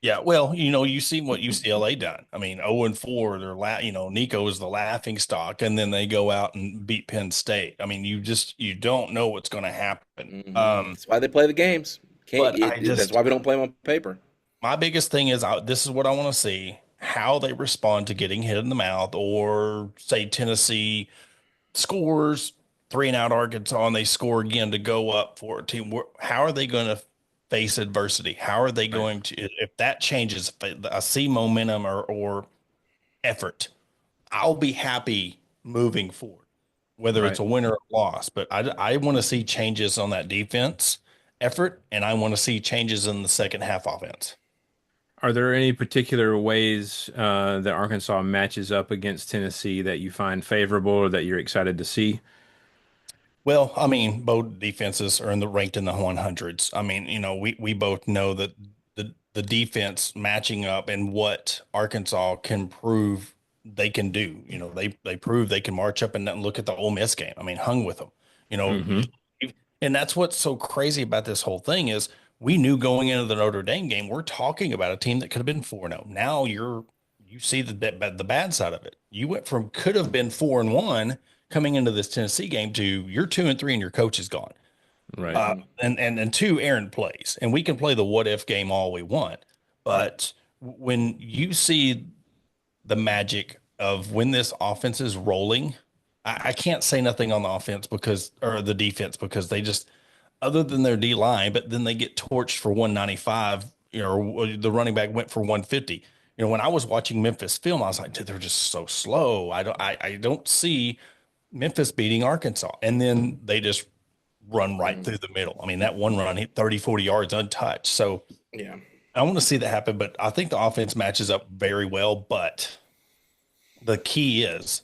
Yeah, well, you see what UCLA done. I mean, 0-4, Nico is the laughing stock, and then they go out and beat Penn State. I mean, you don't know what's going to happen. Mm-hmm. That's why they play the games. That's why we don't play them on paper. My biggest thing is this is what I want to see, how they respond to getting hit in the mouth, or say Tennessee scores 3-and-out Arkansas, and they score again to go up 14. How are they going to face adversity? How are they going to, if that changes, if I see momentum or effort, I'll be happy moving forward, whether it's a win or a loss. But I want to see changes on that defense effort, and I want to see changes in the second half offense. Are there any particular ways that Arkansas matches up against Tennessee that you find favorable or that you're excited to see? Well, I mean, both defenses are ranked in the 100s. I mean, we both know that the defense matching up and what Arkansas can prove they can do. They prove they can march up and look at the Ole Miss game. I mean, hung with them. And that's what's so crazy about this whole thing is we knew going into the Notre Dame game, we're talking about a team that could have been 4-0. Now you see the bad side of it. You went from could have been 4-1 coming into this Tennessee game to you're 2-3 and your coach is gone. Right. And 2 errant plays. And we can play the what if game all we want. But when you see the magic of when this offense is rolling, I can't say nothing on the offense or the defense because they just, other than their D line, but then they get torched for 195, or the running back went for 150. When I was watching Memphis film, I was like, they're just so slow. I don't see Memphis beating Arkansas. And then they just run right through the middle. I mean, that one run hit 30, 40 yards untouched. So yeah, I want to see that happen, but I think the offense matches up very well. But the key is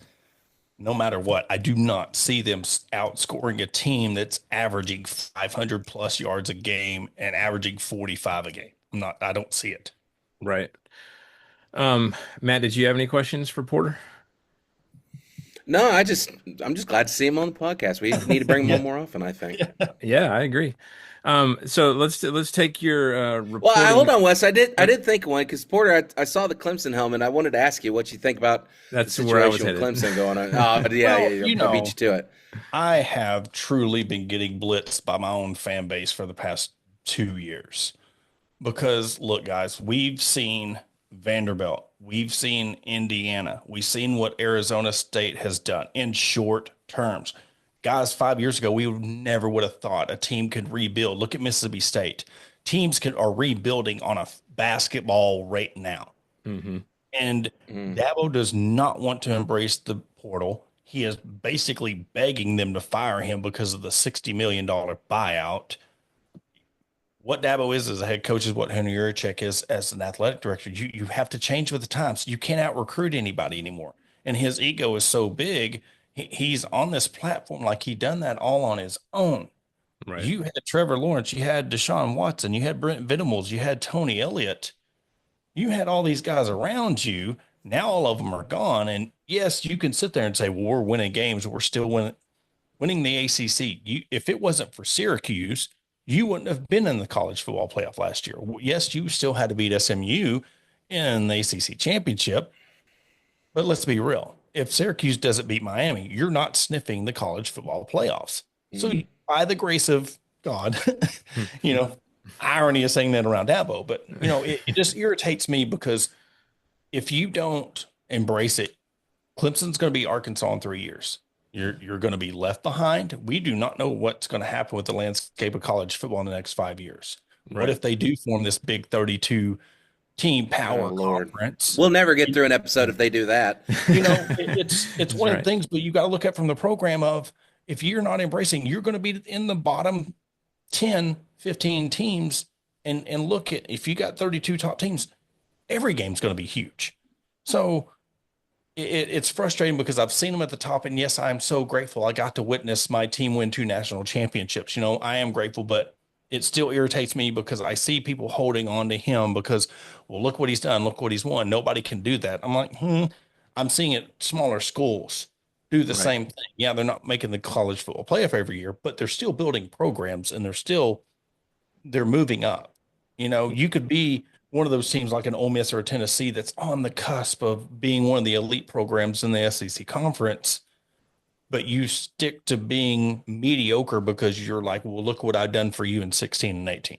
no matter what, I do not see them outscoring a team that's averaging 500 plus yards a game and averaging 45 a game. I don't see it. Right. Matt, did you have any questions for Porter? No, I'm just glad to see him on the podcast. We need to bring him on more often, I think. Yeah, I agree. So let's take your Well, hold reporting. on, Wes. I Yep, did think of one because Porter. I saw the Clemson helmet. I wanted to ask you what you think about the that's where I was situation with headed. Clemson going on. Oh, yeah, Well, yeah, I beat you to it. I have truly been getting blitzed by my own fan base for the past 2 years. Because look, guys, we've seen Vanderbilt, we've seen Indiana, we've seen what Arizona State has done in short terms. Guys, 5 years ago, we never would have thought a team could rebuild. Look at Mississippi State. Are rebuilding on a basketball right now. Hmm. And Mm. Dabo does not want to embrace the portal. He is basically begging them to fire him because of the $60 million buyout. What Dabo is as a head coach is what Henry Yurchek is as an athletic director. You have to change with the times. You can't out recruit anybody anymore. And his ego is so big, he's on this platform like he done that all on his own. Right. You had Trevor Lawrence, you had Deshaun Watson, you had Brent Venables, you had Tony Elliott, you had all these guys around you. Now all of them are gone. And yes, you can sit there and say, well, we're winning games. We're still winning the ACC. If it wasn't for Syracuse, you wouldn't have been in the college football playoff last year. Yes, you still had to beat SMU in the ACC championship, but let's be real. If Syracuse doesn't beat Miami, you're not sniffing the college football playoffs. So, Mm. by the grace of God, you know, irony is saying that around Dabo, but it just irritates me because if you don't embrace it, Clemson's going to be Arkansas in 3 years. You're going to be left behind. We do not know what's going to happen with the landscape of college football in the next 5 years. What Right. if they do form this big 32 team Oh power Lord, conference? we'll never get through an episode if they do that. It's That's one of the right. things, but you got to look at from the program of if you're not embracing, you're going to be in the bottom 10, 15 teams. And look at if you got 32 top teams, every game's going to be huge. So it's frustrating because I've seen them at the top, and yes, I'm so grateful. I got to witness my team win 2 national championships. I am grateful, but it still irritates me because I see people holding on to him because, well, look what he's done, look what he's won. Nobody can do that. I'm like, I'm seeing it smaller schools do the Right. same thing. Yeah, they're not making the college football playoff every year, but they're still building programs and they're moving up. You could be one of those teams like an Ole Miss or a Tennessee that's on the cusp of being one of the elite programs in the SEC conference, but you stick to being mediocre because you're like, well, look what I've done for you in 16 and 18.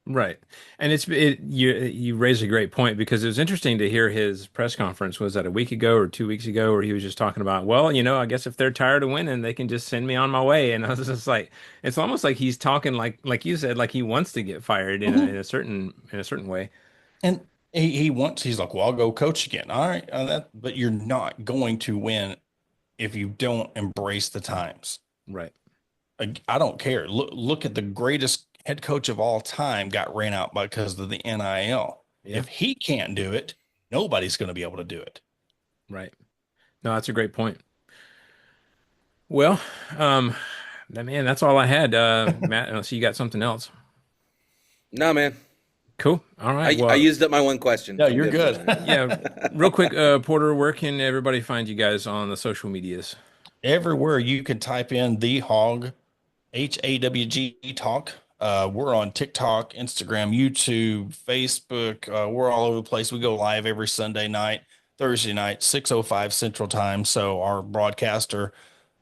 Right. And you raise a great point because it was interesting to hear his press conference. Was that a week ago or 2 weeks ago where he was just talking about, well, I guess if they're tired of winning, they can just send me on my way. And I was just like, it's almost like he's talking like you said, like he wants to get fired in a Mhm. in a certain way. And he's like, well, I'll go coach again. All right. But you're not going to win if you don't embrace the times. Right. I don't care. Look at the greatest head coach of all time got ran out because of the NIL. Yeah. If he can't do it, nobody's going to be able to do it. Right. No, that's a great point. Well, um, man, that's all I had. Matt, unless you got something else. No, man. Cool. All right. I Well, used up my one question. No, I'm you're good for good. now. yeah, real quick, Porter, where can everybody find you guys on the social medias? Everywhere you can type in the hog, HAWG talk. We're on TikTok, Instagram, YouTube, Facebook. We're all over the place. We go live every Sunday night, Thursday night, 6:05 Central Time. So our broadcasts are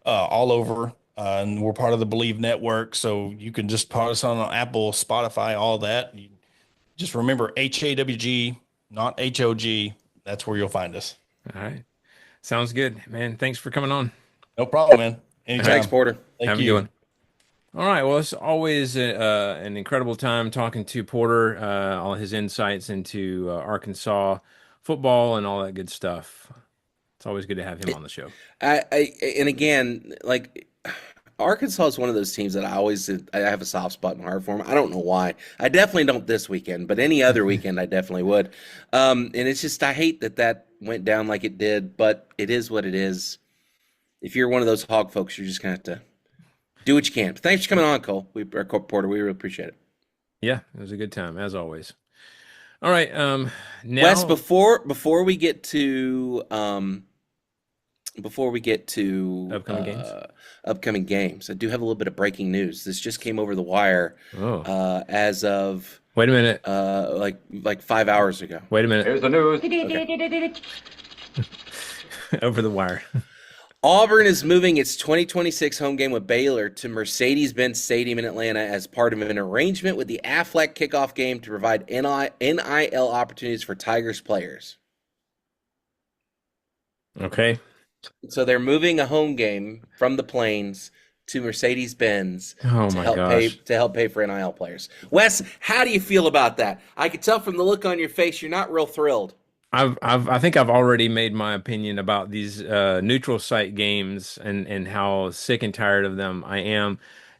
all over. And we're part of the Believe Network. So you can just put us on Apple, Spotify, all that. You just remember HAWG, not HOG. That's where you'll find us. All right. Sounds good, man. Thanks for coming on. No problem, man. All right. Thanks, Anytime. Porter. Thank Have a good you. one. All right. Well, it's always an incredible time talking to Porter, all his insights into Arkansas football and all that good stuff. It's always good to have him on the show. And again, like Arkansas is one of those teams that I have a soft spot in my heart for them. I don't know why. I definitely don't this weekend, but any other weekend I definitely would. And it's just I hate that went down like it did, but it is what it is. If you're one of those hog folks, you're just gonna have to do what you can. But thanks for coming on, Cole. Porter, we really appreciate it. Yeah, it was a good time as always. All right. Wes, Now, before we get to before we get to Upcoming games. upcoming games, I do have a little bit of breaking news. This just came over the wire Oh, as of wait a minute. like 5 hours ago. Wait a minute. Here's the news. Okay. Over the wire. Auburn is moving its 2026 home game with Baylor to Mercedes-Benz Stadium in Atlanta as part of an arrangement with the Aflac kickoff game to provide NIL opportunities for Tigers players. Okay. So they're moving a home game from the Plains to Mercedes-Benz Oh to my help pay gosh. for NIL players. Wes, how do you feel about that? I could tell from the look on your face you're not real thrilled. I think I've already made my opinion about these neutral site games and how sick and tired of them I am.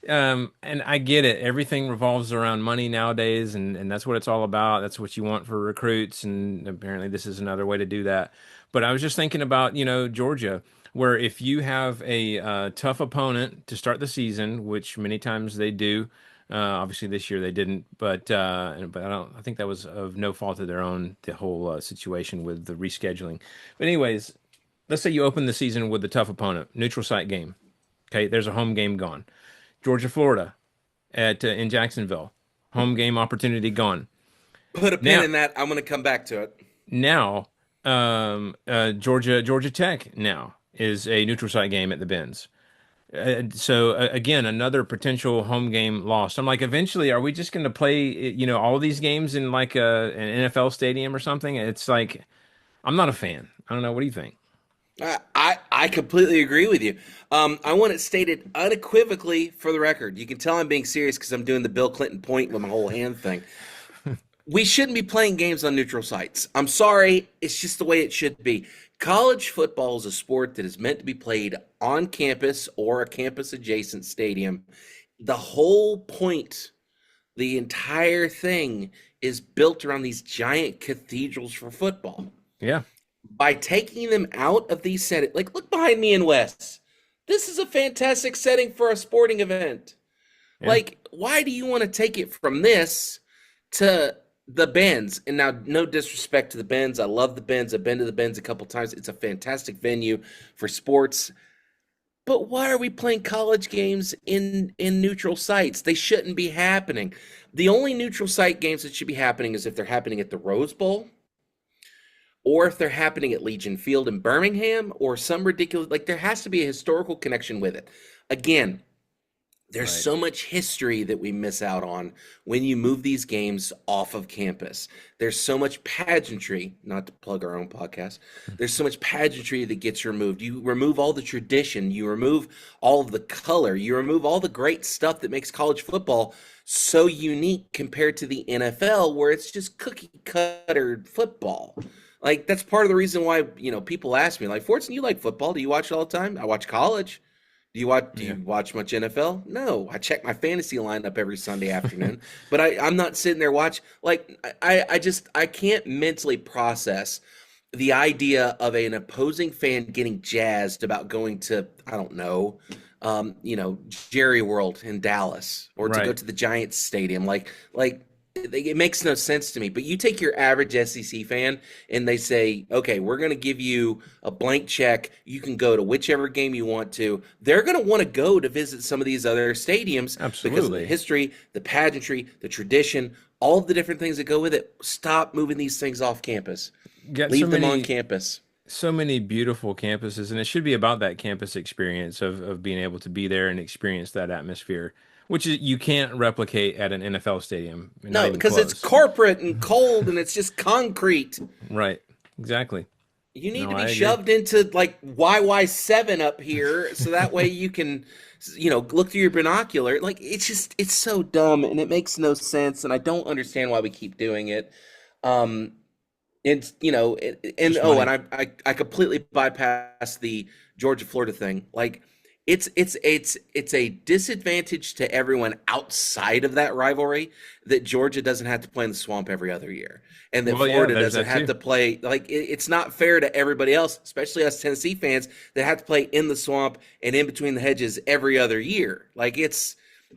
And I get it. Everything revolves around money nowadays, and that's what it's all about. That's what you want for recruits, and apparently this is another way to do that. But I was just thinking about, Georgia, where if you have a tough opponent to start the season, which many times they do. Obviously, this year they didn't, but I think that was of no fault of their own. The whole situation with the rescheduling. But anyways, let's say you open the season with a tough opponent, neutral site game. Okay, there's a home game gone. Georgia, Florida, at in Jacksonville, home game opportunity gone. Put a pin Now, in that. I'm going to come back to it. now, Georgia Tech now is a neutral site game at the Benz. Again, another potential home game lost. I'm like, eventually, are we just going to play, all these games in like an NFL stadium or something? It's like, I'm not a fan. I don't know. What do you think? I completely agree with you. I want it stated unequivocally for the record. You can tell I'm being serious because I'm doing the Bill Clinton point with my whole hand thing. We shouldn't be playing games on neutral sites. I'm sorry. It's just the way it should be. College football is a sport that is meant to be played on campus or a campus adjacent stadium. The whole point, the entire thing is built around these giant cathedrals for football. Yeah. By taking them out of these settings, like look behind me in West. This is a fantastic setting for a sporting event. Yeah. Like, why do you want to take it from this to the Benz? And now, no disrespect to the Benz. I love the Benz. I've been to the Benz a couple times. It's a fantastic venue for sports. But why are we playing college games in neutral sites? They shouldn't be happening. The only neutral site games that should be happening is if they're happening at the Rose Bowl, or if they're happening at Legion Field in Birmingham, or some ridiculous, like there has to be a historical connection with it. Again, there's Right. so much history that we miss out on when you move these games off of campus. There's so much pageantry, not to plug our own podcast. There's so much pageantry that gets removed. You remove all the tradition, you remove all of the color, you remove all the great stuff that makes college football so unique compared to the NFL, where it's just cookie cutter football. Like that's part of the reason why, people ask me, like, Fortson, you like football? Do you watch it all the time? I watch college. Do you watch much NFL? No, I check my fantasy lineup every Sunday afternoon, but I'm not sitting there watch. Like I can't mentally process the idea of an opposing fan getting jazzed about going to, I don't know, Jerry World in Dallas, or to go Right. to the Giants Stadium. Like it makes no sense to me. But you take your average SEC fan and they say, okay, we're going to give you a blank check. You can go to whichever game you want to. They're going to want to go to visit some of these other stadiums because of the Absolutely. history, the pageantry, the tradition, all of the different things that go with it. Stop moving these things off campus. Got Leave them on campus. so many beautiful campuses, and it should be about that campus experience of being able to be there and experience that atmosphere, which is you can't replicate at an NFL stadium. Not No, even because it's close. corporate and cold and it's just concrete. Right. Exactly. You need No, to I be agree. shoved into like YY7 up here so that way you can, look through your binocular. Like it's so dumb and it makes no sense and I don't understand why we keep doing it. And Just oh, money. and I completely bypassed the Georgia Florida thing. Like it's a disadvantage to everyone outside of that rivalry that Georgia doesn't have to play in the swamp every other year, and that Well, yeah, Florida there's doesn't that have too. to play. Like it's not fair to everybody else, especially us Tennessee fans that have to play in the swamp and in between the hedges every other year. Like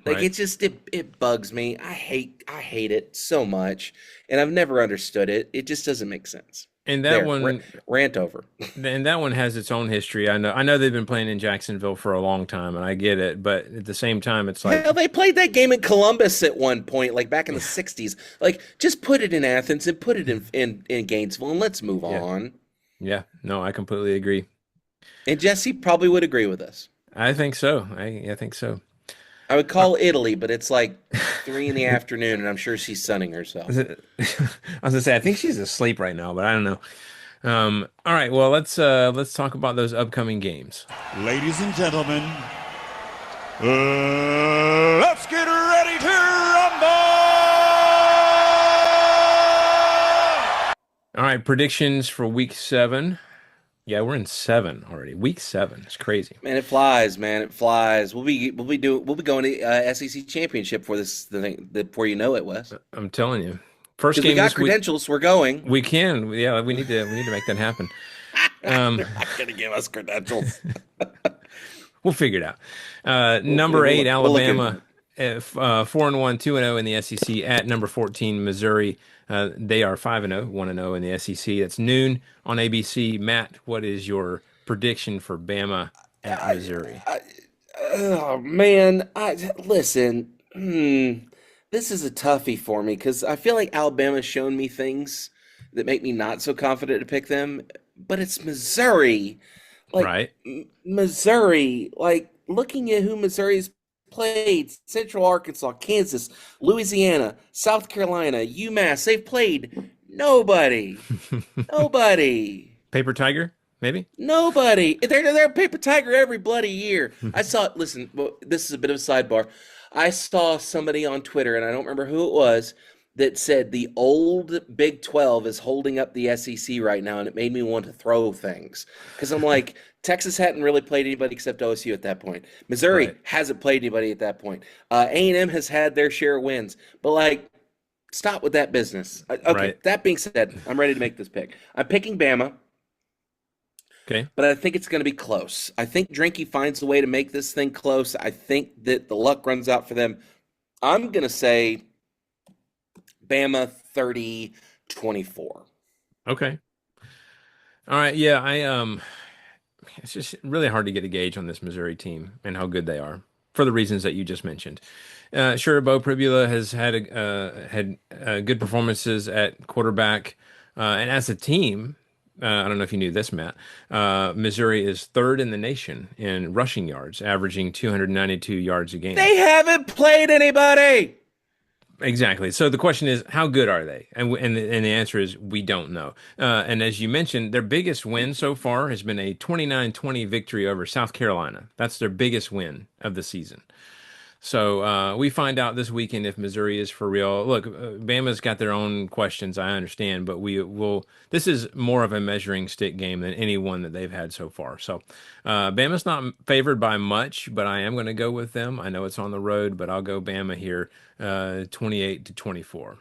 Right. it bugs me. I hate it so much, and I've never understood it. It just doesn't make sense. And that There, one, rant over. and that one has its own history. I know they've been playing in Jacksonville for a long time, and I get it. But at the same time, it's like, Hell, they played that game in Columbus at one point, like back in the '60s. Like, just put it in Athens and put it in Gainesville, and let's move yeah, on. yeah, no, I completely agree. And Jesse probably would agree with us. I think so. I think so. I would Uh, call Italy, but it's like 3 in the afternoon, and I'm sure she's sunning Was herself. it- I was gonna say I think she's asleep right now, but I don't know. All right, well let's talk about those upcoming games. Ladies and gentlemen, let's get ready to rumble! All right, predictions for week 7. Yeah, we're in 7 already. Week 7. It's crazy. Man, it flies, man. It flies. We'll be going to SEC championship for this the thing before you know it, Wes. I'm telling you. First Because we game got this week. credentials, we're going. We can. Yeah, we need to make that happen. Um, They're not gonna give us credentials. we'll figure it out. We'll, Number 8, we'll look Alabama, 4-1, 2-0 in the SEC at number 14, Missouri. They are 5-0, 1-0 in the SEC. That's noon on ABC. Matt, what is your prediction for Bama at Missouri? Oh man, listen. This is a toughie for me because I feel like Alabama's shown me things that make me not so confident to pick them. But it's Missouri, like Right, Missouri. Like looking at who Missouri's played: Central Arkansas, Kansas, Louisiana, South Carolina, UMass. They've played nobody, nobody. Paper Tiger, maybe. Nobody. They're a paper tiger every bloody year. I saw. Listen, well, this is a bit of a sidebar. I saw somebody on Twitter, and I don't remember who it was, that said the old Big 12 is holding up the SEC right now, and it made me want to throw things because I'm like, Texas hadn't really played anybody except OSU at that point. Missouri Right, hasn't played anybody at that point. A&M has had their share of wins, but like, stop with that business. Okay, right. that being said, I'm ready to make this pick. I'm picking Bama. Okay. But I think it's going to be close. I think Drinky finds a way to make this thing close. I think that the luck runs out for them. I'm going to say Bama 30-24. Okay. All right. Yeah, it's just really hard to get a gauge on this Missouri team and how good they are for the reasons that you just mentioned. Sure, Bo Pribula has had good performances at quarterback, and as a team, I don't know if you knew this, Matt. Missouri is third in the nation in rushing yards, averaging 292 yards a game. They haven't played anybody. Exactly. So the question is, how good are they? And the answer is we don't know. And as you mentioned, their biggest win so far has been a 29-20 victory over South Carolina. That's their biggest win of the season. So we find out this weekend if Missouri is for real. Look, Bama's got their own questions, I understand, but we will. This is more of a measuring stick game than any one that they've had so far. So Bama's not favored by much, but I am going to go with them. I know it's on the road, but I'll go Bama here, 28-24.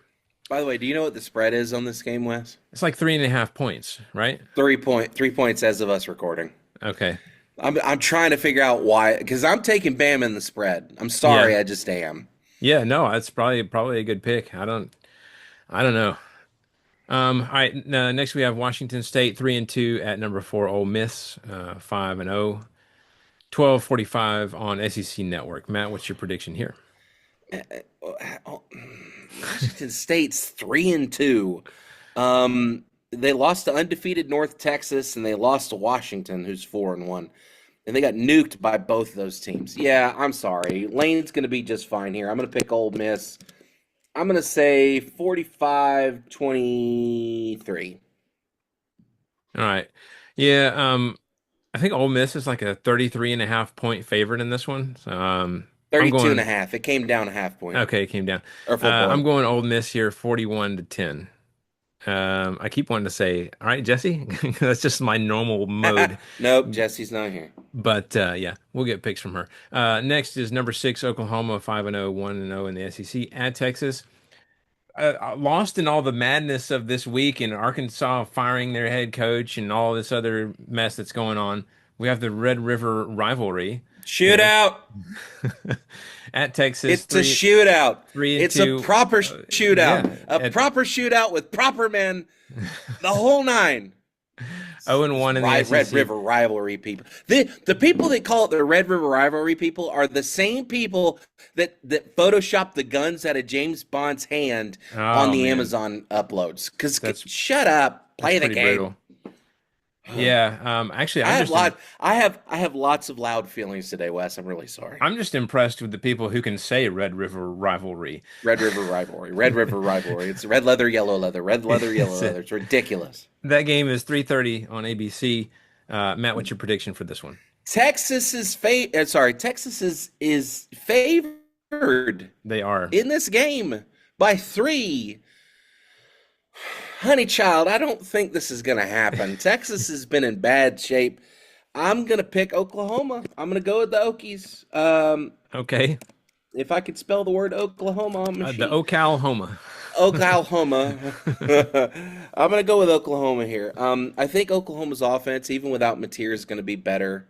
By the way, do you know what the spread is on this game, Wes? It's like 3.5 points, right? 3 points as of us recording. Okay. I'm trying to figure out why, because I'm taking Bama in the spread. I'm sorry, Yeah. I just am. Yeah. No, that's probably a good pick. I don't know. All right. Next we have Washington State 3-2 at number 4 Ole Miss 5-0, 12:45 on SEC Network. Matt, what's your prediction here? Washington State's 3-2. They lost to undefeated North Texas, and they lost to Washington, who's 4-1. And they got nuked by both of those teams. Yeah, I'm sorry. Lane's going to be just fine here. I'm going to pick Ole Miss. I'm going to say 45-23. All right. Yeah. I think Ole Miss is like a 33.5 point favorite in this one. So, I'm 32 and going. a half. It came down a half point. Okay, it came down. Or full I'm point. going Ole Miss here, 41-10. I keep wanting to say, all right, Jesse. That's just my normal mode. Nope, Jesse's not here. But yeah, we'll get picks from her. Next is number 6, Oklahoma, 5-0, 1-0 in the SEC at Texas. Lost in all the madness of this week and Arkansas firing their head coach and all this other mess that's going on. We have the Red River rivalry. Shootout. At Texas, It's a shootout. three and It's a two. proper shootout. Yeah, A proper shootout with proper men. The whole nine. 0-1 in the Red SEC. River rivalry people. The people that call it the Red River rivalry people are the same people that photoshopped the guns out of James Bond's hand on the man. Amazon uploads. Because shut up, play the game. Brutal. Yeah, actually, I have lots of loud feelings today, Wes. I'm really sorry. I'm just impressed with the people who can say Red River rivalry. Red River rivalry. Red River rivalry. It's red leather, yellow leather. Red leather, yellow leather. It's ridiculous. That game is 3:30 on ABC. Matt, what's your prediction for this one? Texas is favored. They are in this game by 3. Honey child, I don't think this is going to happen. Texas has been in bad shape. I'm going to pick Oklahoma. I'm going to go with the Okies. Okay. If I could spell the word Oklahoma on my sheet. The Oklahoma. Oklahoma. I'm going to go with Oklahoma here. I think Oklahoma's offense, even without Mateer, is going to be better.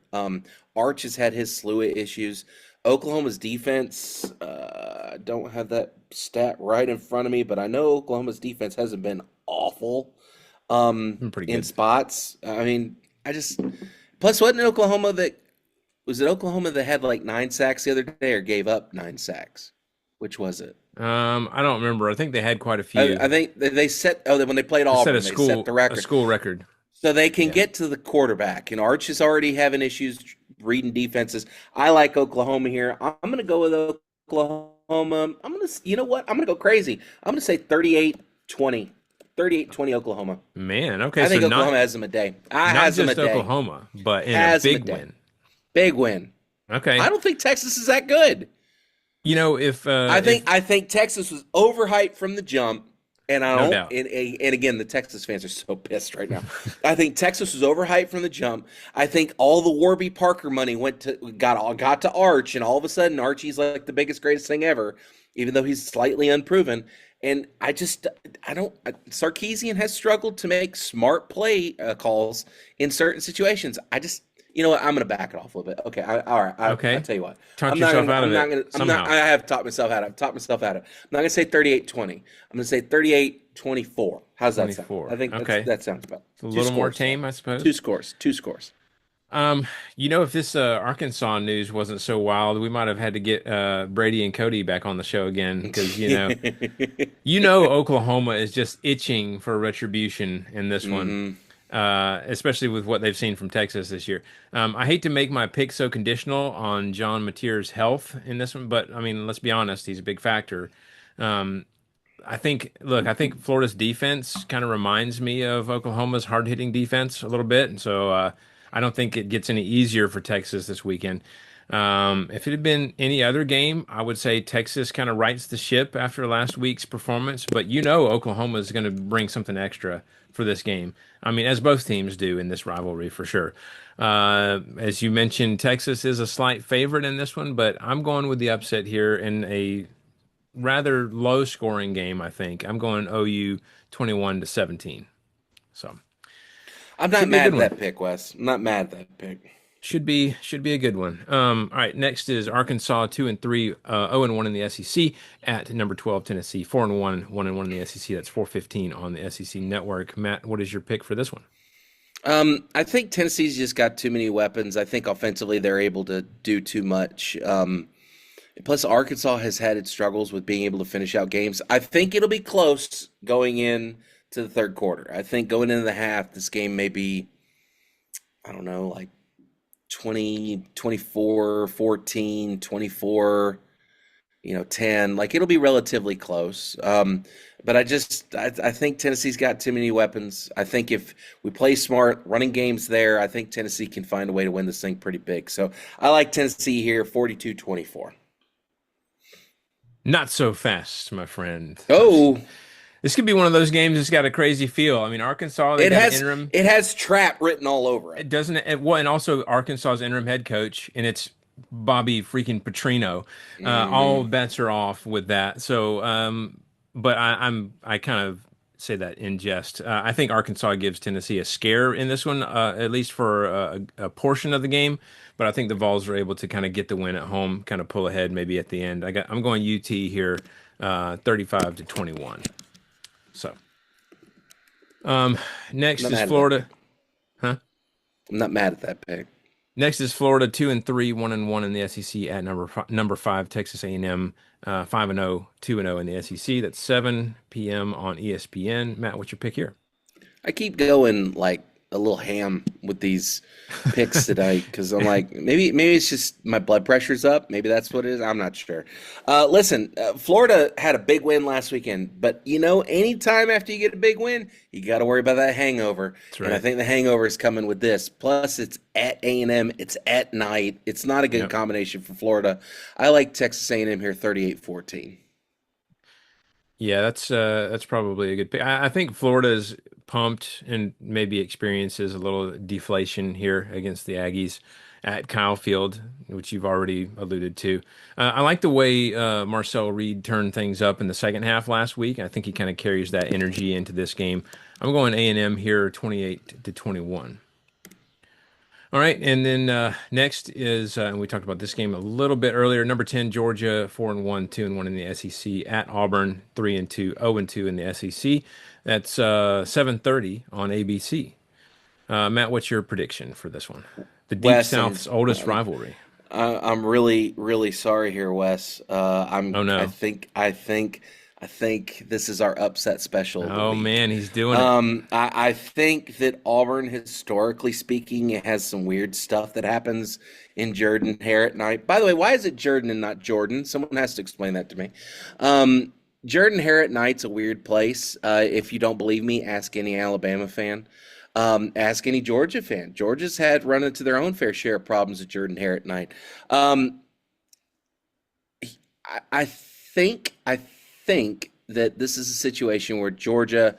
Arch has had his slew of issues. Oklahoma's defense, I don't have that stat right in front of me, but I know Oklahoma's defense hasn't been awful Pretty good. in spots. I mean, plus wasn't it Oklahoma that had like 9 sacks the other day or gave up 9 sacks? Which was it? I don't remember. I think they had quite a few. I think they set when they played Auburn, they set the record. A school record. So they can get to the quarterback. And Arch is already having issues reading defenses. I like Oklahoma here. I'm going to go with Oklahoma. You know what? I'm going to go crazy. I'm going to say 38-20. 38-20 Oklahoma. Man, okay. I think so Oklahoma has them a day. Not just Oklahoma, but in a big win. Big win. Okay. I don't think Texas is that good. You know, if I think Texas was overhyped from the jump. And I don't. No doubt. And again, the Texas fans are so pissed right now. I think Texas was overhyped from the jump. I think all the Warby Parker money got to Arch, and all of a sudden Archie's like the biggest, greatest thing ever, even though he's slightly unproven. And Sarkisian has struggled to make smart play calls in certain situations. You know what? I'm going to back it off a little bit. Okay. All right. Okay. I'll tell you what. Talk yourself out of it somehow. I have talked myself out of it. I'm not going to say 38-20. I'm going to say 38-24. How's that 24. sound? I think that sounds about. It's a little more tame, I suppose. 2 scores. 2 scores. You know, if this Arkansas news wasn't so wild, we might have had to get Brady and Cody back on the show again because you know Oklahoma is just itching for retribution in this one. Especially with what they've seen from Texas this year. I hate to make my pick so conditional on John Mateer's health in this one, but I mean, let's be honest, he's a big factor. I think Florida's defense kind of reminds me of Oklahoma's hard-hitting defense a little bit, and so I don't think it gets any easier for Texas this weekend. If it had been any other game, I would say Texas kind of rights the ship after last week's performance, but Oklahoma is going to bring something extra for this game. I mean, as both teams do in this rivalry for sure. As you mentioned, Texas is a slight favorite in this one, but I'm going with the upset here in a rather low scoring game, I think. I'm going OU 21-17. So I'm not mad at that pick, Wes. I'm not mad at that pick. Should be a good one. All right, next is Arkansas 2-3, 0-1 in the SEC at number 12 Tennessee, 4-1, 1-1 in the SEC. That's 4:15 on the SEC network. Matt, what is your pick for this one? I think Tennessee's just got too many weapons. I think offensively they're able to do too much. Plus Arkansas has had its struggles with being able to finish out games. I think it'll be close going in to the third quarter. I think going into the half, this game may be, I don't know, like 20, 24, 14, 24, 10. Like it'll be relatively close. But I think Tennessee's got too many weapons. I think if we play smart, running games there, I think Tennessee can find a way to win this thing pretty big. So I like Tennessee here, 42-24. Not so fast, my friend. Oh, this could be one of those games that's got a crazy feel. I mean, Arkansas, it has trap written all over it. It doesn't and also Arkansas's interim head coach, and it's Bobby freaking Petrino. All bets are off with that. So, but I kind of say that in jest. I think Arkansas gives Tennessee a scare in this one, at least for a portion of the game. But I think the Vols are able to kind of get the win at home, kind of pull ahead maybe at the end. I'm going UT here, 35-21. So, next Not is mad at that Florida. pick. Huh? I'm not mad at that pick. Next is Florida, 2-3, 1-1 in the SEC at number 5, Texas A&M, 5-0, 2-0 in the SEC. That's 7 p.m. on ESPN. Matt, what's your pick here? I keep going like a little ham with these picks today because I'm like maybe it's just my blood pressure's up. Maybe that's what it is. I'm not sure. Listen, Florida had a big win last weekend, but anytime after you get a big win, you got to worry about that hangover. That's right. And I think the hangover is coming with this. Plus, it's at A&M. It's at night. It's not a good combination for Florida. I like Texas A&M here, 38-14. Yeah, that's probably a good pick. I think Florida's pumped and maybe experiences a little deflation here against the Aggies at Kyle Field, which you've already alluded to. I like the way Marcel Reed turned things up in the second half last week. I think he kind of carries that energy into this game. I'm going A&M here, 28-21. All right, and then next is, and we talked about this game a little bit earlier. Number 10, Georgia, 4-1, 2-1 in the SEC at Auburn, 3-2, 0-2 in the SEC. That's 7:30 on ABC. Matt, what's your prediction for this one? The Deep Wes, South's oldest rivalry. I'm really, really sorry here, Wes. Oh no! I think this is our upset special. Oh man, he's doing it. I think that Auburn, historically speaking, has some weird stuff that happens in Jordan Hare at night. By the way, why is it Jordan and not Jordan? Someone has to explain that to me. Jordan Hare at night's a weird place. If you don't believe me, ask any Alabama fan. Ask any Georgia fan. Georgia's had run into their own fair share of problems at Jordan Hare at night. I think that this is a situation where Georgia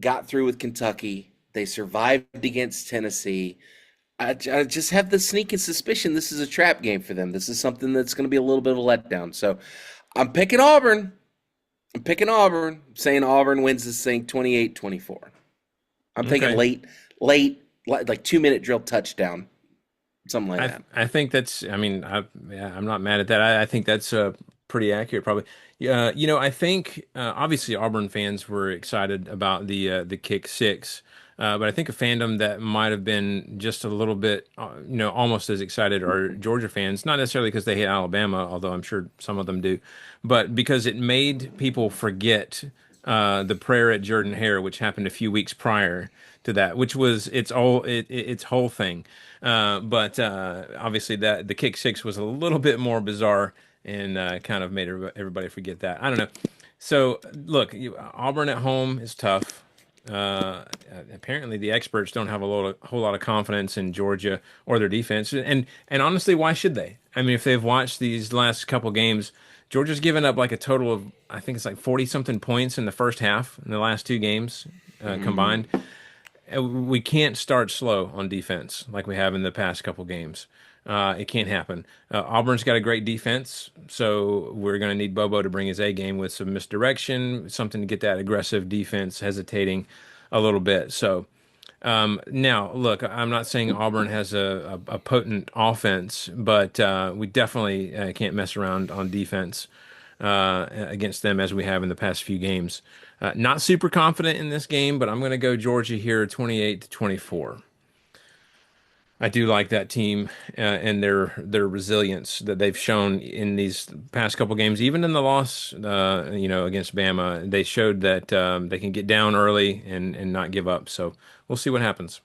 got through with Kentucky. They survived against Tennessee. I just have the sneaking suspicion this is a trap game for them. This is something that's going to be a little bit of a letdown. So I'm picking Auburn. I'm saying Auburn wins this thing 28-24. I'm thinking late, like 2-minute drill touchdown, something like that. I think that's. I mean, I'm not mad at that. I think that's pretty accurate, probably. I think obviously Auburn fans were excited about the kick six, but I think a fandom that might have been just a little bit, almost as excited are Georgia fans. Not necessarily because they hate Alabama, although I'm sure some of them do, but because it made people forget the prayer at Jordan Hare, which happened a few weeks prior to that, which was its whole thing. But obviously the kick six was a little bit more bizarre and kind of made everybody forget that. I don't know. So look, Auburn at home is tough. Apparently the experts don't have a whole lot of confidence in Georgia or their defense. And honestly, why should they? I mean, if they've watched these last couple games, Georgia's given up like a total of, I think it's like 40-something points in the first half in the last two games combined. We can't start slow on defense like we have in the past couple games. It can't happen. Auburn's got a great defense, so we're going to need Bobo to bring his A game with some misdirection, something to get that aggressive defense hesitating a little bit. So now, look, I'm not saying Auburn has a potent offense, but we definitely can't mess around on defense against them as we have in the past few games. Not super confident in this game, but I'm going to go Georgia here, 28-24. I do like that team and their resilience that they've shown in these past couple games. Even in the loss, against Bama, they showed that they can get down early and not give up. So we'll see what happens.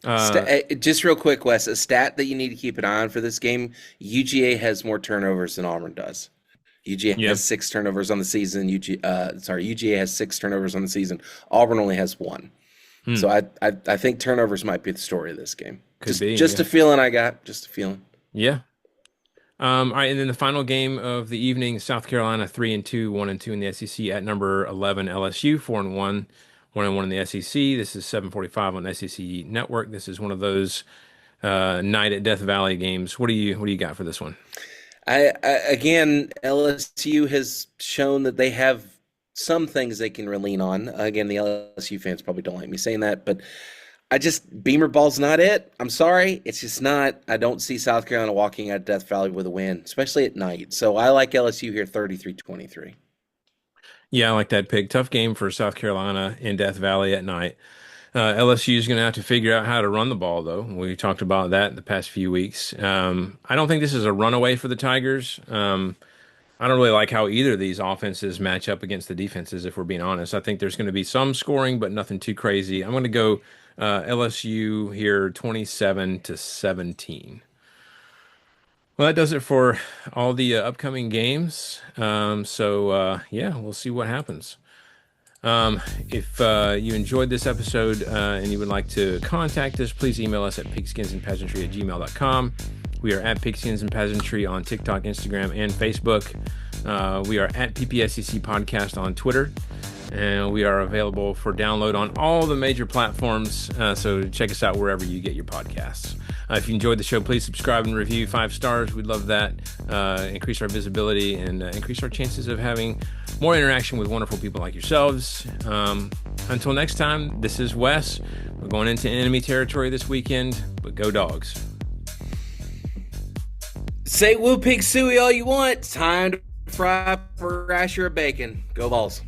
Just real quick, Wes, a stat that you need to keep an eye on for this game: UGA has more turnovers than Auburn does. UGA has 6 turnovers on the season. UGA has 6 turnovers on the season. Auburn only has 1. So I think turnovers might be the story of this game. Just a feeling I got. Just a feeling. Yeah. All right, and then the final game of the evening: South Carolina 3-2, 1-2 in the SEC at number 11 LSU, 4-1, 1-1 in the SEC. This is 7:45 on SEC Network. This is one of those night at Death Valley games. What do you got for this one? Again, LSU has shown that they have some things they can lean on. Again, the LSU fans probably don't like me saying that, but Beamer ball's not it. I'm sorry. It's just not. I don't see South Carolina walking out of Death Valley with a win, especially at night. So I like LSU here 33-23. Yeah, I like that pick. Tough game for South Carolina in Death Valley at night. LSU is going to have to figure out how to run the ball, though. We talked about that in the past few weeks. I don't think this is a runaway for the Tigers. I don't really like how either of these offenses match up against the defenses, if we're being honest. I think there's going to be some scoring, but nothing too crazy. I'm going to go LSU here 27-17. Well, that does it for all the upcoming games. Yeah, we'll see what happens. If you enjoyed this episode and you would like to contact us, please email us at pigskinsandpageantry@gmail.com. We are at Pigskins and Pageantry on TikTok, Instagram, and Facebook. We are at PPSEC Podcast on Twitter. And we are available for download on all the major platforms. So check us out wherever you get your podcasts. If you enjoyed the show, please subscribe and review 5 stars. We'd love that. Increase our visibility and increase our chances of having more interaction with wonderful people like yourselves. Until next time, this is Wes. We're going into enemy territory this weekend, but go Dogs. Say woo pig suey all you want. Time to fry for rasher of bacon. Go Vols.